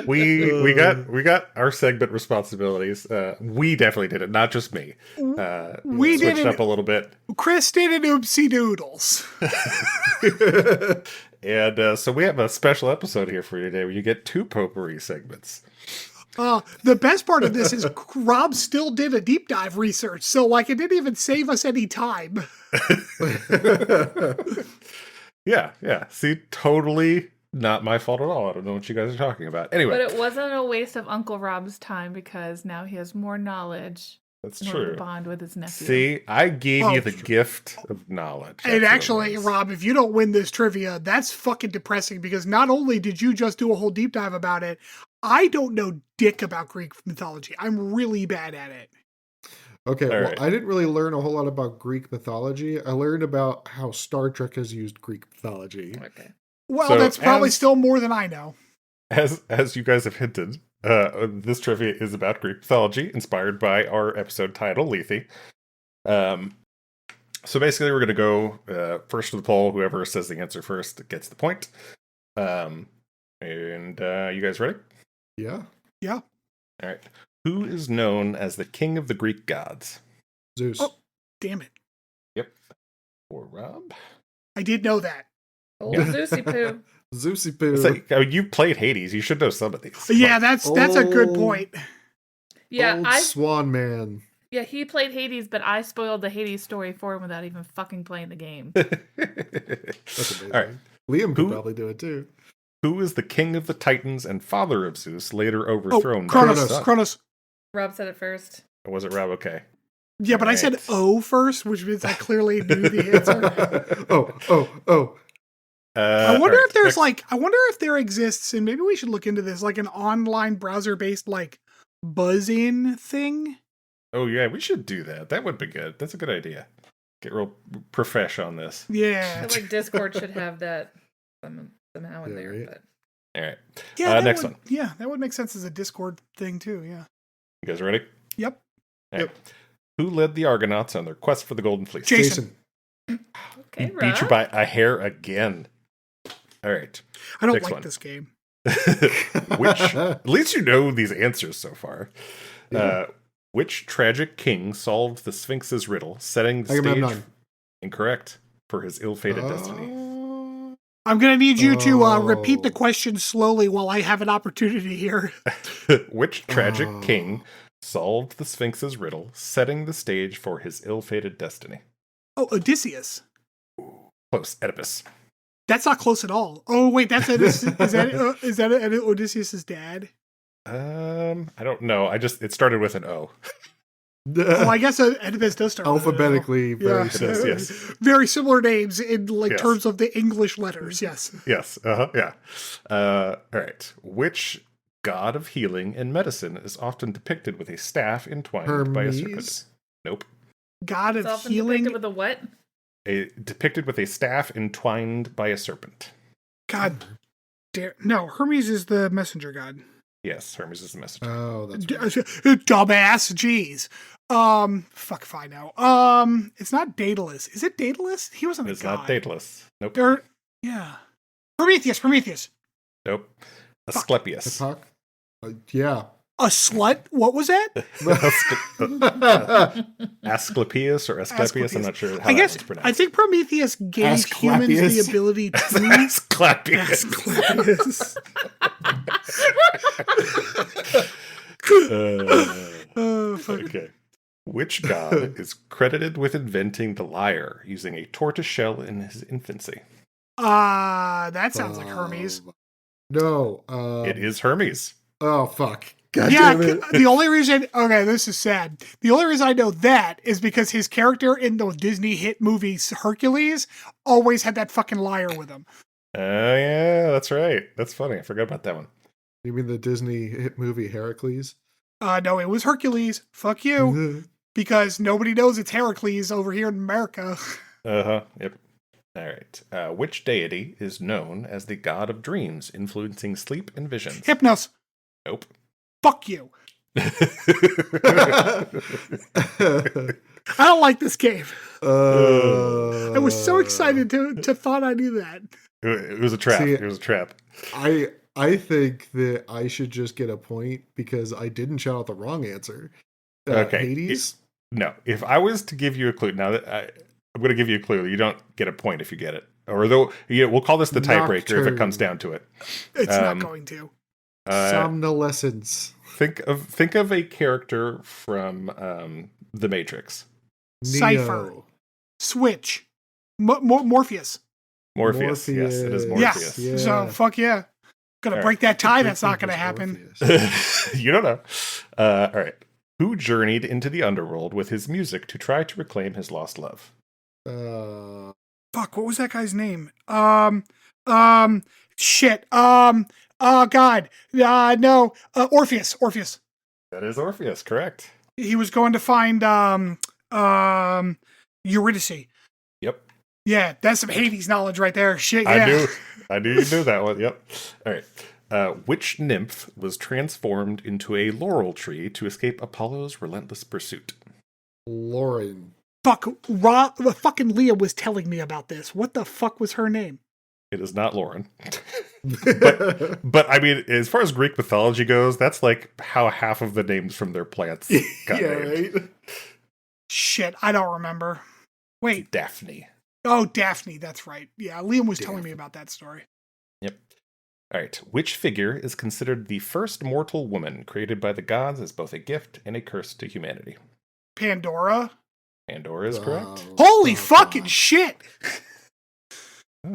we got our segment responsibilities. We definitely did it, not just me. We switched did it. Up a little bit. Chris did an oopsie doodles. And so we have a special episode here for you today where you get 2 potpourri segments. The best part of this is Rob still did a deep dive research, so like it didn't even save us any time. Yeah. See, totally not my fault at all. I don't know what you guys are talking about. Anyway. But it wasn't a waste of Uncle Rob's time because now he has more knowledge. That's in order true. to bond with his nephew. See, I gave you the gift of knowledge. And actually, Rob, if you don't win this trivia, that's fucking depressing because not only did you just do a whole deep dive about it, I don't know dick about Greek mythology. I'm really bad at it. Okay, All well, right. I didn't really learn a whole lot about Greek mythology. I learned about how Star Trek has used Greek mythology. Okay. Well, So that's probably still more than I know. As you guys have hinted, this trivia is about Greek mythology, inspired by our episode title, Lethe. So basically, we're going to go first to the poll. Whoever says the answer first gets the point. And you guys ready? Yeah. Yeah. All right. Who is known as the king of the Greek gods? Zeus. Oh, damn it. Yep. For Rob. I did know that. Old Zeusy poo. Zeusy poo. It's like, you played Hades. You should know some of these. Yeah, that's a good point. Yeah, Old Swan Man. Yeah, he played Hades, but I spoiled the Hades story for him without even fucking playing the game. That's amazing. All right. Liam could probably do it too. Who is the king of the Titans and father of Zeus, later overthrown by Kronos. his son? Kronos. Rob said it first. Or was it Rob? Okay. Yeah, but I said O first, which means I clearly knew the answer. Oh. I wonder if there's I wonder if there exists, and maybe we should look into this, like an online browser-based like buzz-in thing. Oh yeah, we should do that. That would be good. That's a good idea. Get real profesh on this. Yeah. I feel like Discord should have that somehow in there. Right. But All right. Yeah. Next one. Yeah, that would make sense as a Discord thing too. Yeah. You guys ready? Yep. All right. Who led the Argonauts on their quest for the Golden Fleece? Jason. okay, He Rob. beat you by a hair again. All right. I don't Next like one. this game. Which, at least you know these answers so far. Yeah. Which tragic king solved the Sphinx's riddle, setting the Agamemnon. stage incorrect for his ill-fated destiny? I'm going to need you to repeat the question slowly while I have an opportunity here. Which tragic king solved the Sphinx's riddle, setting the stage for his ill-fated destiny? Oh, Odysseus. Close. Oedipus. That's not close at all. Oh, wait, that's Odysseus. Is that Odysseus' dad? I don't know. It started with an O. Oh, I guess Oedipus does start with an O. Alphabetically, very It is, yes. Very similar names in Yes. terms of the English letters. Yes. Yes. Yeah. All right. Which god of healing and medicine is often depicted with a staff entwined by a serpent? Hermes. Nope. God It's of often healing. depicted with a what? Depicted with a staff entwined by a serpent. God. No, Hermes is the messenger god. Yes, Hermes is the messenger. Oh, that's right. Dumbass. Jeez. Fuck if I know. It's not Daedalus. Is it Daedalus? He wasn't a It's god. not Daedalus. Nope. Yeah. Prometheus. Nope. Fuck. Asclepius. Epoch? Yeah. A slut? What was that? Asclepius or Asclepius. I'm not sure how I guess that's pronounced. I think Prometheus gave humans the Asclepius. ability to Asclepius. Asclepius. Oh, fuck. Okay. Which god is credited with inventing the lyre using a tortoise shell in his infancy? That sounds like Hermes. No. It is Hermes. Oh, fuck. God Yeah, damn it. the only reason, okay, this is sad. The only reason I know that is because his character in the Disney hit movie Hercules always had that fucking lyre with him. Oh, yeah, that's right. That's funny. I forgot about that one. You mean the Disney hit movie Heracles? No, it was Hercules. Fuck you. Because nobody knows it's Heracles over here in America. Uh-huh. Yep. All right. Which deity is known as the god of dreams, influencing sleep and visions? Hypnos. Nope. Fuck you. I don't like this game. I was so excited to thought I knew that. It was a trap. See, It was a trap. I think that I should just get a point because I didn't shout out the wrong answer. Okay. Hades? No. If I was to give you a clue, now that I'm going to give you a clue, you don't get a point if you get it. Or though, we'll call this the tiebreaker if it comes down to it. It's not going to. Somnolescence. Think of a character from The Matrix. Cypher. Switch. Morpheus. Morpheus. Yes, it is Morpheus. Yeah. So, fuck yeah. Gonna break that tie. That's not gonna happen. You don't know. All right. Who journeyed into the underworld with his music to try to reclaim his lost love? Fuck, what was that guy's name? Shit. Oh, God. No. Orpheus. That is Orpheus, correct. He was going to find, Eurydice. Yep. Yeah, that's some Hades knowledge right there. Shit, yeah. I knew you knew that one. Yep. All right. Which nymph was transformed into a laurel tree to escape Apollo's relentless pursuit? Lauren. Fuck, fucking Leah was telling me about this. What the fuck was her name? It is not Lauren. but I mean, as far as Greek mythology goes, that's like how half of the names from their plants got named. Right? Shit, I don't remember. Wait. Daphne. Oh, Daphne, that's right. Yeah, Liam was telling me about that story. Yep. All right. Which figure is considered the first mortal woman created by the gods as both a gift and a curse to humanity? Pandora. Pandora is correct. Holy fucking shit! Oh,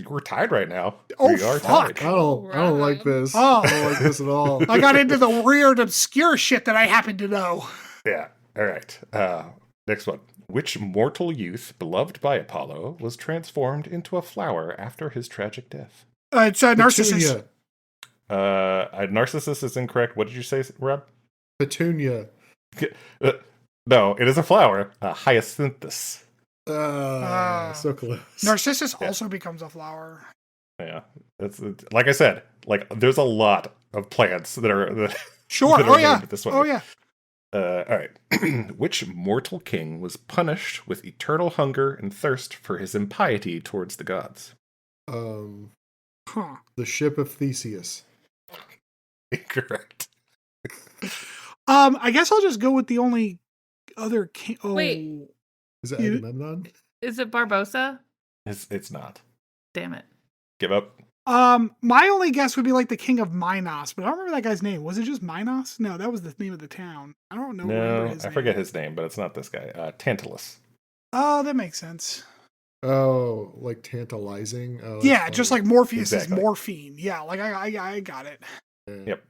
we're tied right now. Oh, we are fuck. tied. I don't like this. Oh. I don't like this at all. I got into the weird, obscure shit that I happen to know. Yeah. All right. Next one. Which mortal youth, beloved by Apollo, was transformed into a flower after his tragic death? It's Narcissus. Narcissus is incorrect. What did you say, Rob? Petunia. No, it is a flower. Hyacinthus. So close. Narcissus also becomes a flower. Yeah, that's like I said. Like, there's a lot of plants that are Sure. that are named this way. Oh yeah. All right. Which mortal king was punished with eternal hunger and thirst for his impiety towards the gods? The Huh. ship of Theseus. Incorrect. I guess I'll just go with the only other king. Oh. Wait. Is it Agamemnon? Is it Barbossa? It's not. Damn it. Give up. My only guess would be like the king of Minos, but I don't remember that guy's name. Was it just Minos? No, that was the name of the town. I don't know. No, his I name. forget his name, but it's not this guy. Tantalus. Oh, that makes sense. Oh, like tantalizing? Oh, that's Yeah, funny. just like Morpheus Exactly. is morphine. Yeah, like I got it. Yeah. Yep.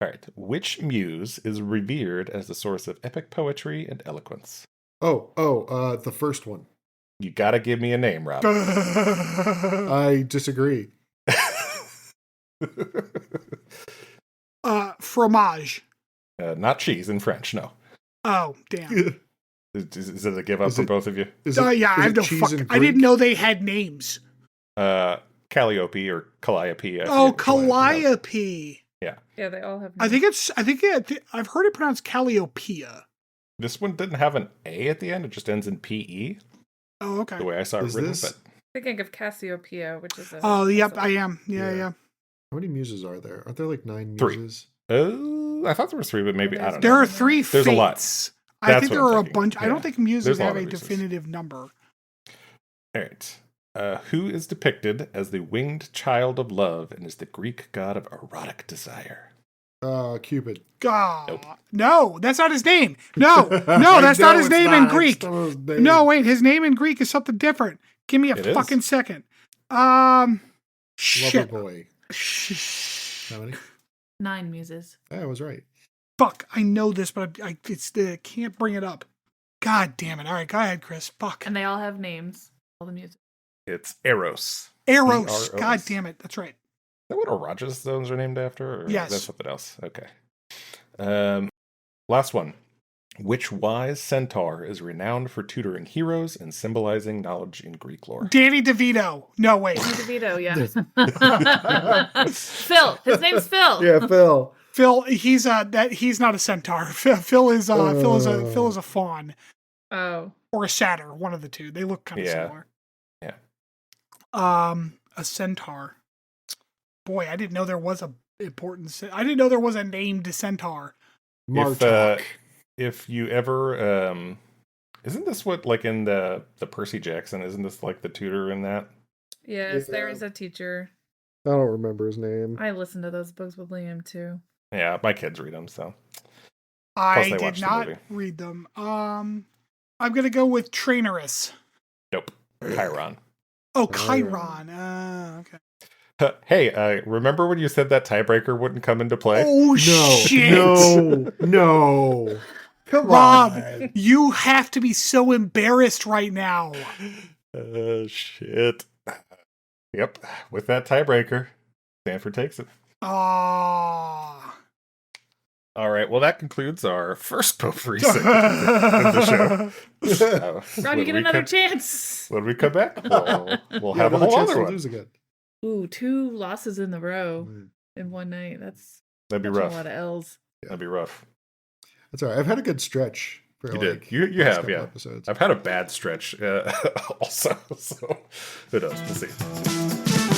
All right. Which muse is revered as the source of epic poetry and eloquence? The first one. You gotta give me a name, Rob. I disagree. Fromage. Not cheese in French, no. Oh, damn. Is it a give up Is for it- both of you? Is Yeah, is I have it no cheese fuck. in I didn't Greek? know they had names. Calliope or Calliope. I Oh, forget which one. Calliope. Yeah. Yeah, they all have I names. think I've heard it pronounced Calliopeia. This one didn't have an A at the end. It just ends in PE, Oh, okay. the way I saw it Is written. this- But Thinking of Cassiopeia, which is a. Oh, yep, that's I a- am. Yeah, Yeah. yeah. How many muses are there? Aren't there like 9 3. muses? I thought there was 3, but maybe I don't There know. are 3 There's a lot. fates. I That's think what there I'm are a thinking. bunch. I Yeah. don't think muses There's a lot have of a muses. definitive number. All right. Who is depicted as the winged child of love and is the Greek god of erotic desire? Cupid. God, Nope. no, that's not his name. No, that's not his name in Greek. No, wait, his name in Greek is something different. Give me a It is. fucking second. Lover Shit. boy. How many? 9 muses. I was right. Fuck, I know this, but I can't bring it up. God damn it. All right, go ahead, Chris. Fuck. And they all have names. All the muses. It's Eros. Eros. E-R-O-S. God damn it. That's right. Is that what Erogenous zones are named after? Or Yes. That's something else. Okay. Last one. Which wise centaur is renowned for tutoring heroes and symbolizing knowledge in Greek lore? Danny DeVito. No, wait. Danny DeVito, yeah. Phil. His name's Phil. Yeah, Phil. Phil, he's not a centaur. Phil is a faun Oh. or a satyr, one of the two. They look kind of Yeah. similar. Yeah. A centaur. Boy, I didn't know there was I didn't know there was a named centaur. Martok. If you ever isn't this what like in the Percy Jackson, isn't this like the tutor in that? Yes, there Yeah. is a teacher. I don't remember his name. I listened to those books with Liam too. Yeah, my kids read them, so I they did watched the not movie. read them. I'm gonna go with Trainerus. nope. Chiron. Oh, Chiron. Chiron. Okay. Hey, remember when you said that tiebreaker wouldn't come into play? Oh No. shit! No. Come Rob, on. you have to be so embarrassed right now. Shit. Yep. With that tiebreaker, Stanford takes it. Ah. All right. Well, that concludes our first potpourri segment of the show. Rob, When you get we another come- chance. When we come back, we'll Yeah, have a another whole chance other to one. lose again. Ooh, 2 losses in a row in one night. That'd be That's rough. a lot of L's. That'd be rough. That's all right. I've had a good stretch for You like did. You last have, couple yeah. episodes. I've had a bad stretch also, so who knows? We'll see.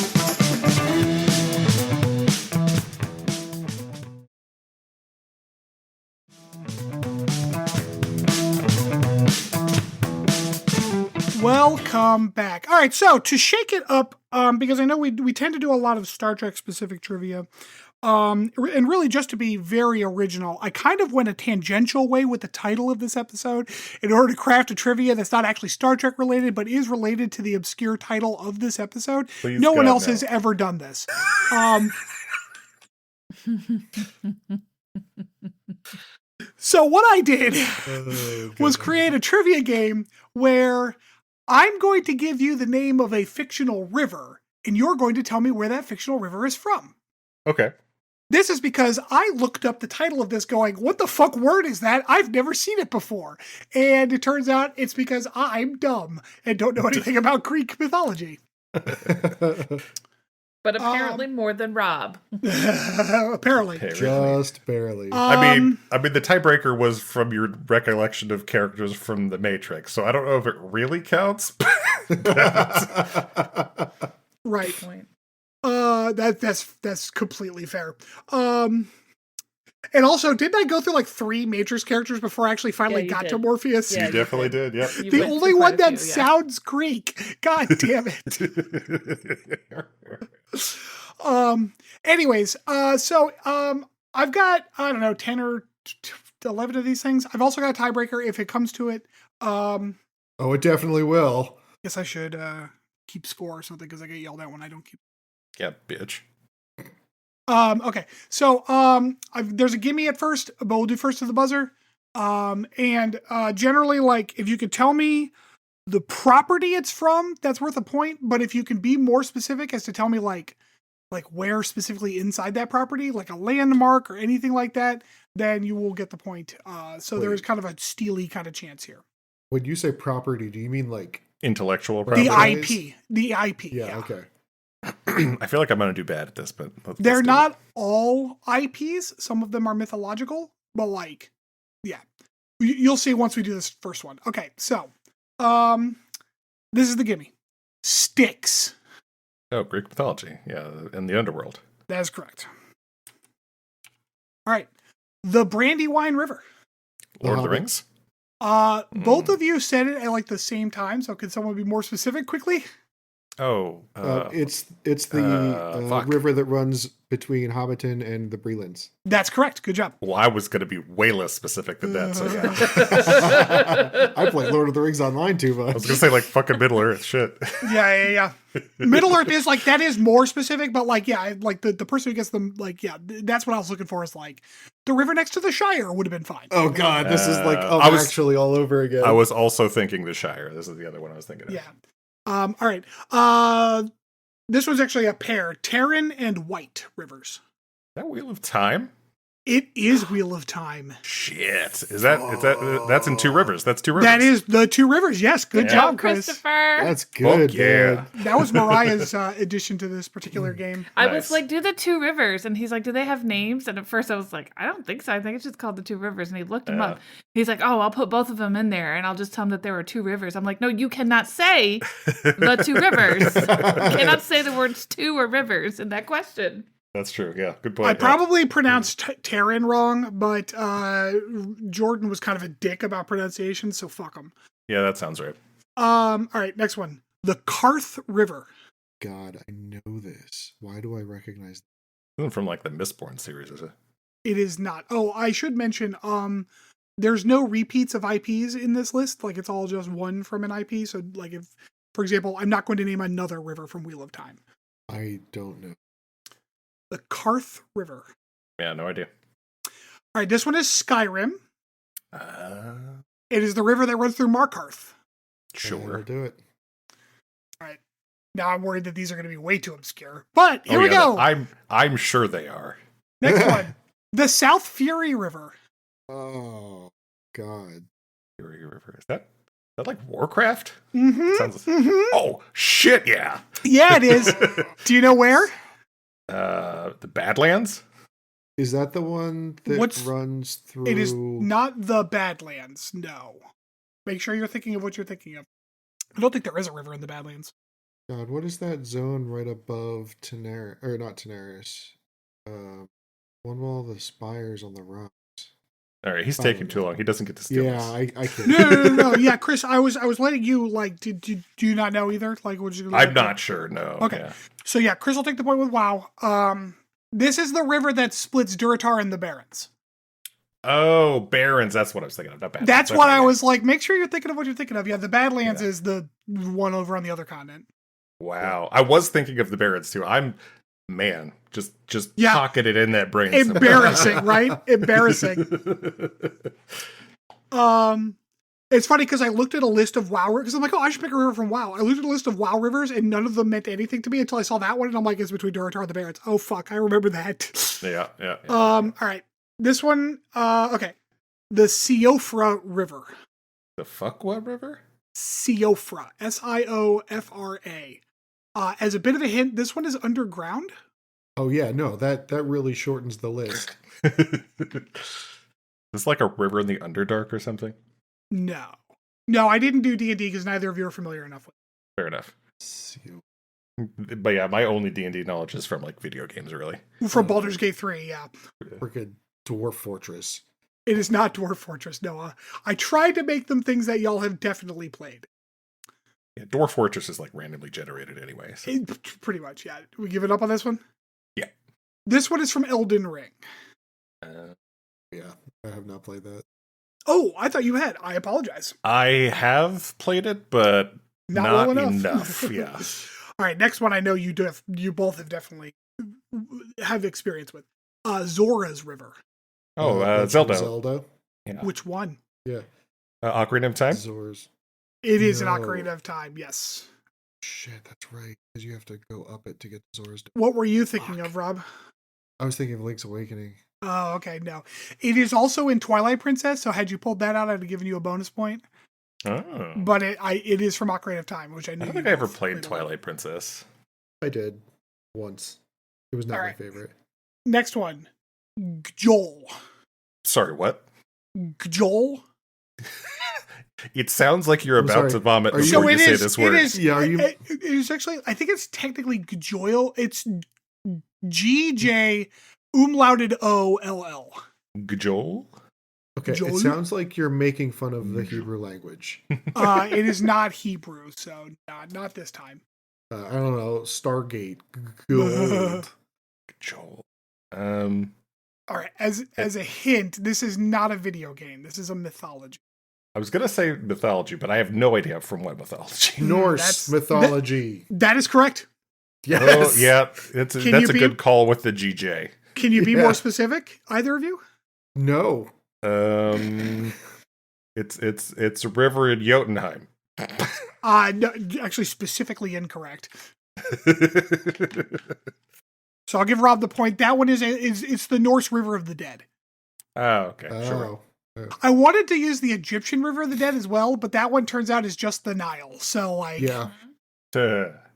Welcome back. All right, so to shake it up, because I know we tend to do a lot of Star Trek specific trivia, and really just to be very original, I kind of went a tangential way with the title of this episode in order to craft a trivia that's not actually Star Trek related, but is related to the obscure title of this episode. Please, No one God, else no. has ever done this. So what I did was create a trivia game where I'm going to give you the name of a fictional river, and you're going to tell me where that fictional river is from. Okay. This is because I looked up the title of this going, what the fuck word is that? I've never seen it before. And it turns out it's because I'm dumb and don't know anything about Greek mythology. But apparently more than Rob. Apparently. Just barely. I mean, the tiebreaker was from your recollection of characters from The Matrix, so I don't know if it really counts. Right. Point. That's completely fair. And also, didn't I go through like 3 Matrix characters before I actually finally you got to did. Morpheus? Yeah, You definitely did, yep. You The went only through one quite a that few, yeah. sounds Greek. God damn it. Anyways, so I've got, I don't know, 10 or 11 of these things. I've also got a tiebreaker if it comes to it. Oh, it definitely will. Guess I should keep score or something because I get yelled at when I don't keep. Yeah, bitch. Okay, so there's a gimme at first, but we'll do first to the buzzer. And generally, like, if you could tell me the property it's from, that's worth a point. But if you can be more specific as to tell me like where specifically inside that property, like a landmark or anything like that, then you will get the point. So there is kind of a steely kind of chance here. When you say property, do you mean like Intellectual The property. Property. IP, the IP. Yeah, okay. I feel like I'm going to do bad at this, but They're let's do not all IPs. Some of them are mythological, but like, yeah, you'll see once we do this first one. Okay, so, this is the gimme. Styx. it. Oh, Greek mythology. Yeah, in the underworld. That is correct. All right, the Brandywine River. Lord of the Rings? Both of you said it at like the same time. So, could someone be more specific quickly? Oh, it's the fuck. river that runs between Hobbiton and the Brelands. That's correct. Good job. Well, I was going to be way less specific than that. So yeah. I play Lord of the Rings online too much. I was going to say like fucking Middle Earth shit. Yeah. Middle Earth is like, that is more specific, but like, yeah, like the person who gets them, like, yeah, that's what I was looking for, is like the river next to the Shire would have been fine. Oh God, this is like actually all over again. I was also thinking the Shire. This is the other one I was thinking of. Yeah. All right. This was actually a pair, Terran and White rivers. Is that Wheel of Time? It is Wheel of Time. Shit. Is that's in Two Rivers? That's Two Rivers. That is the Two Rivers. Yes. Good job, Chris. Christopher. That's good. Yeah. Man. That was Mariah's addition to this particular game. I Nice. was like, do the Two Rivers. And he's like, do they have names? And at first I was like, I don't think so. I think it's just called the Two Rivers. And he looked them up. He's like, oh, I'll put both of them in there and I'll just tell him that there were two rivers. I'm like, no, you cannot say the two rivers. You cannot say the words two or rivers in that question. That's true. Yeah. Good point. I probably pronounced Terran wrong, but Jordan was kind of a dick about pronunciation, so fuck him. Yeah, that sounds right. All right, next one. The Karth River. God, I know this. Why do I recognize This isn't from like the Mistborn series, is it? It is not. Oh, I should mention, there's no repeats of IPs in this list. Like, it's all just one from an IP. So, like, if, for example, I'm not going to name another river from Wheel of Time. I don't know. The Karth River. Yeah, no idea. All right, this one is Skyrim. It is the river that runs through Markarth. Sure. I'll do it. All right. Now I'm worried that these are going to be way too obscure. But here we go. I'm sure they are. Next one. The South Fury River. Oh God. Fury River. Is that like Warcraft? Mm-hmm. Sounds. Oh shit! Yeah. Yeah, it is. Do you know where? The Badlands. Is that the one that runs through? It is not the Badlands. No. Make sure you're thinking of what you're thinking of. I don't think there is a river in the Badlands. God, what is that zone right above Tenaris? Or not Tenaris. One of all the spires on the rocks. All right, he's taking too long. He doesn't get to steal Yeah, this. I can't. No. Yeah, Chris, I was letting you, like, do you not know either? Like, what you? I'm not sure. No. Okay. Yeah. So yeah, Chris will take the point with WoW. This is the river that splits Durotar and the Barrens. Oh, Barrens. That's what I was thinking of. Not Badlands. That's Okay, what I yeah. was like. Make sure you're thinking of what you're thinking of. Yeah, the Badlands is the one over on the other continent. Wow, I was thinking of the Barrens too. Just pocketed in that brain. Embarrassing, right? Embarrassing. It's funny because I looked at a list of WoW rivers because I'm like, oh, I should pick a river from WoW. I looked at a list of WoW rivers and none of them meant anything to me until I saw that one and I'm like, it's between Durotar and the Barrens. Oh fuck, I remember that. Yeah. All right, this one. Okay, the Siofra River. The fuck what river? Siofra, Siofra. As a bit of a hint, this one is underground. Oh yeah, no, that really shortens the list. It's like a river in the Underdark or something. No, I didn't do D&D because neither of you are familiar enough with it. Fair enough. But yeah, my only D&D knowledge is from like video games, really. From Baldur's Gate 3, yeah. Freaking Dwarf Fortress. It is not Dwarf Fortress, Noah. I tried to make them things that y'all have definitely played. Yeah, Dwarf Fortress is like randomly generated anyway. So. Pretty much, yeah. We give it up on this one? Yeah. This one is from Elden Ring. Yeah, I have not played that. Oh, I thought you had. I apologize. I have played it, but not well enough. Yeah. All right, next one I know you both have definitely have experience with. Zora's River. Oh, Zelda. Yeah. Which one? Yeah. Ocarina of Time? Zora's. It is an No. Ocarina of Time, yes. Shit, that's right. Because you have to go up it to get to Zora's. What were you thinking of, Rob? I was thinking of Link's Awakening. Oh, okay, no. It is also in Twilight Princess, so had you pulled that out, I'd have given you a bonus point. Oh. But it is from Ocarina of Time, which I knew. I don't think I ever played Twilight Princess. I did once. It was not All my right. favorite. Next one. Gjol. Sorry, what? Gjol. It sounds like you're I'm about sorry. to vomit Are you- before So you it say is. this It word. is. Yeah, are you- It is actually. I think it's technically Gjoil. It's GJ umlauted OLL. Gjol? Okay, Joel? it sounds like you're making fun of the Hebrew language. It is not Hebrew, so not this time. I don't know, Stargate, Gold. Gjol. All right. As a hint, this is not a video game. This is a mythology. I was gonna say mythology, but I have no idea from what mythology. Norse That's- mythology. That is correct. Yes. Oh, yeah, that's Can you a be- good call with the GJ. Can you be Yeah. more specific, either of you? No. It's a river in Jotunheim. No, actually, specifically incorrect. So I'll give Rob the point. That one is it's the Norse River of the Dead. Oh, okay, sure. Oh. I wanted to use the Egyptian River of the Dead as well, but that one turns out is just the Nile. So like, Yeah.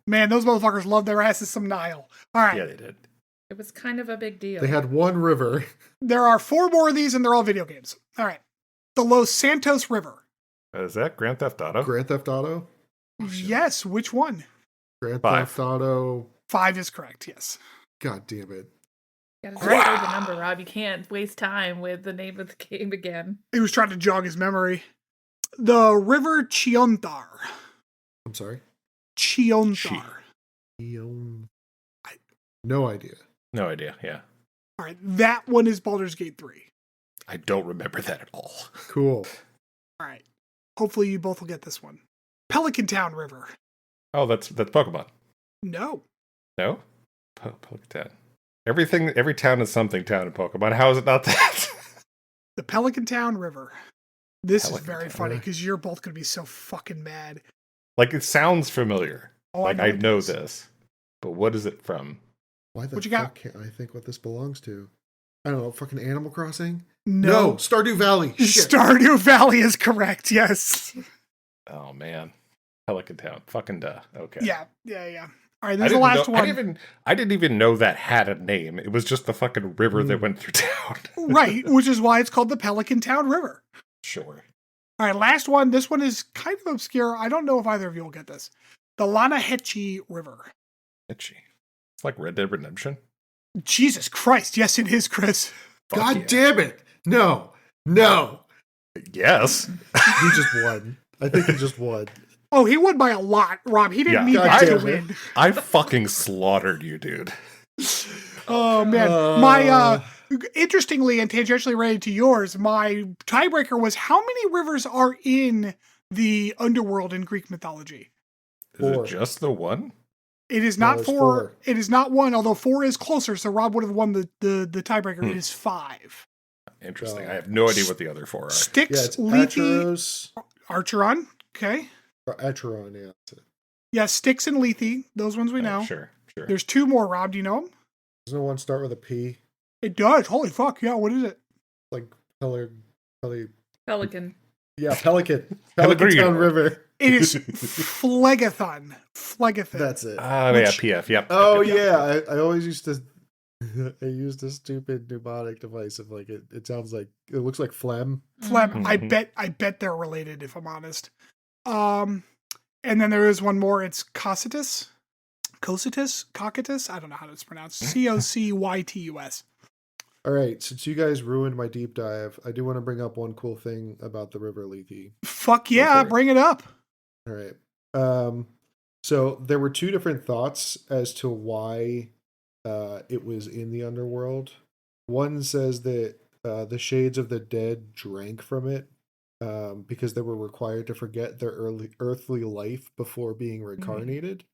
man, those motherfuckers love their asses some Nile. All right, Yeah, they did. It was kind of a big deal. They had one river. there are 4 more of these, and they're all video games. All right, the Los Santos River. Is that Grand Theft Auto? Grand Theft Auto? Yes, which one? Grand 5. Theft Auto. 5 is correct. Yes. God damn it. Gotta describe the number, Rob. You can't waste time with the name of the game again. He was trying to jog his memory. The River Chiontar. I'm sorry. Chiontar. No idea. No idea. Yeah, All right, that one is Baldur's Gate 3. I don't remember that at all. Cool. All right. Hopefully you both will get this one. Pelican Town River. Oh, that's Pokemon. No. No, Pokemon Town. Every town is something. Town in Pokemon. How is it not that? The Pelican Town River. This Pelican is very Town. funny because you're both going to be so fucking mad. Like it sounds familiar. Oh, Like I it know does. this, but what is it from? Why the What you got? fuck can't I think what this belongs to? I don't know. Fucking Animal Crossing? No. Stardew Valley. Shit. Stardew Valley is correct. Yes. Oh man, Pelican Town. Fucking duh. Okay. Yeah. All right, this is the last one. I didn't even know that had a name. It was just the fucking river that went through town. Right, which is why it's called the Pelican Town River. Sure. All right, last one. This one is kind of obscure. I don't know if either of you will get this. The Lanahechi River. Itchy. It's like Red Dead Redemption. Jesus Christ. Yes, it is, Chris. Fuck God yeah. damn it. No. Yes. He just won. I think he just won. Oh, he won by a lot, Rob. He didn't Yeah. need God that to damn it. win. I fucking slaughtered you, dude. Oh, man. My, interestingly and tangentially related to yours, my tiebreaker was how many rivers are in the underworld in Greek mythology? Is 4. it just the one? It is No, not it's 4. 4. It is not 1, although 4 is closer, so Rob would have won the tiebreaker. It is 5. Interesting. Oh. I have no idea what the other 4 are. Yeah, Styx, it's Lethe, Acheros. Archeron. Okay. Or Acheron, yeah. That's it. Yeah, Styx and Lethe. Those ones we know. Sure. There's 2 more, Rob. Do you know them? Doesn't one start with a P? It does. Holy fuck. Yeah, what is it? Like Pelican. yeah, Pelican. Pellegrino. Pelican Town River. It is Phlegathon. Phlegathon. That's it. Yeah, Which- PF. Yep. Oh Yep, yep. yeah, I always used to. I used a stupid mnemonic device of like it sounds like it looks like phlegm. Phlegm. Mhm. I bet they're related, if I'm honest. And then there is one more. It's Cocytus. Cocytus. I don't know how it's pronounced. Cocytus. All right, since you guys ruined my deep dive, I do want to bring up one cool thing about the River Lethe. Fuck yeah, Okay. bring it up. All right. So there were 2 different thoughts as to why it was in the underworld. One says that the shades of the dead drank from it because they were required to forget their earthly life before being reincarnated.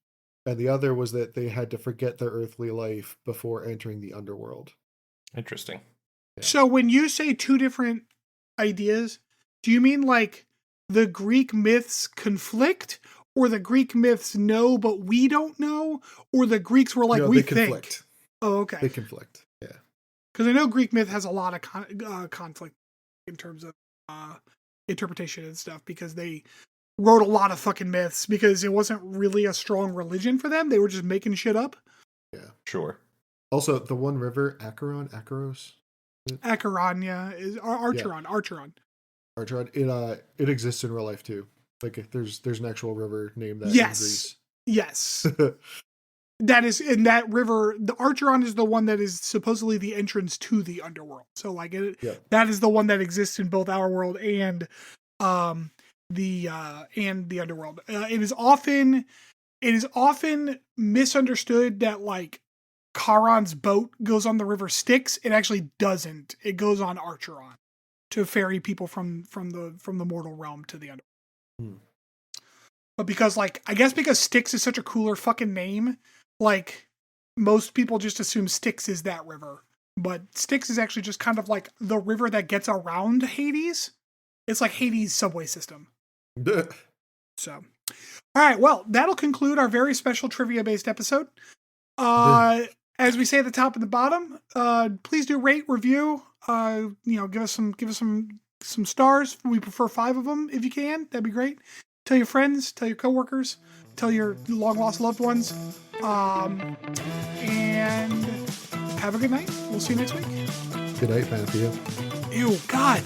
And the other was that they had to forget their earthly life before entering the underworld. Interesting. So when you say 2 different ideas, do you mean like the Greek myths conflict, or the Greek myths know but we don't know, or the Greeks were like, No, we they conflict. think? Oh, okay. They conflict. Yeah. Because I know Greek myth has a lot of conflict in terms of interpretation and stuff, because they wrote a lot of fucking myths because it wasn't really a strong religion for them. They were just making shit up. Yeah. Sure. Also, the one river, Acheron, Acheron, yeah, is Archeron. It exists in real life too. Like there's an actual river named that Yes. Yes. That is, in that river, the Archeron is the one that is supposedly the entrance to the underworld. So like that is the one that exists in both our world and the underworld. It is often misunderstood that like Charon's boat goes on the river Styx. It actually doesn't. It goes on Archeron to ferry people from the mortal realm to the underworld. But because because Styx is such a cooler fucking name, like most people just assume Styx is that river. But Styx is actually just kind of like the river that gets around Hades. It's like Hades' subway system. So, all right, well, that'll conclude our very special trivia-based episode. As we say at the top and the bottom, please do rate, review, give us some stars. We prefer 5 of them if you can. That'd be great. Tell your friends, tell your coworkers, tell your long-lost loved ones. And have a good night. We'll see you next week. Good night, Matthew. Ew, God.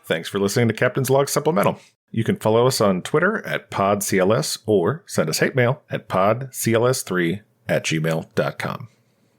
Thanks for listening to Captain's Log Supplemental. You can follow us on Twitter at PodCLS or send us hate mail at podcls3@gmail.com.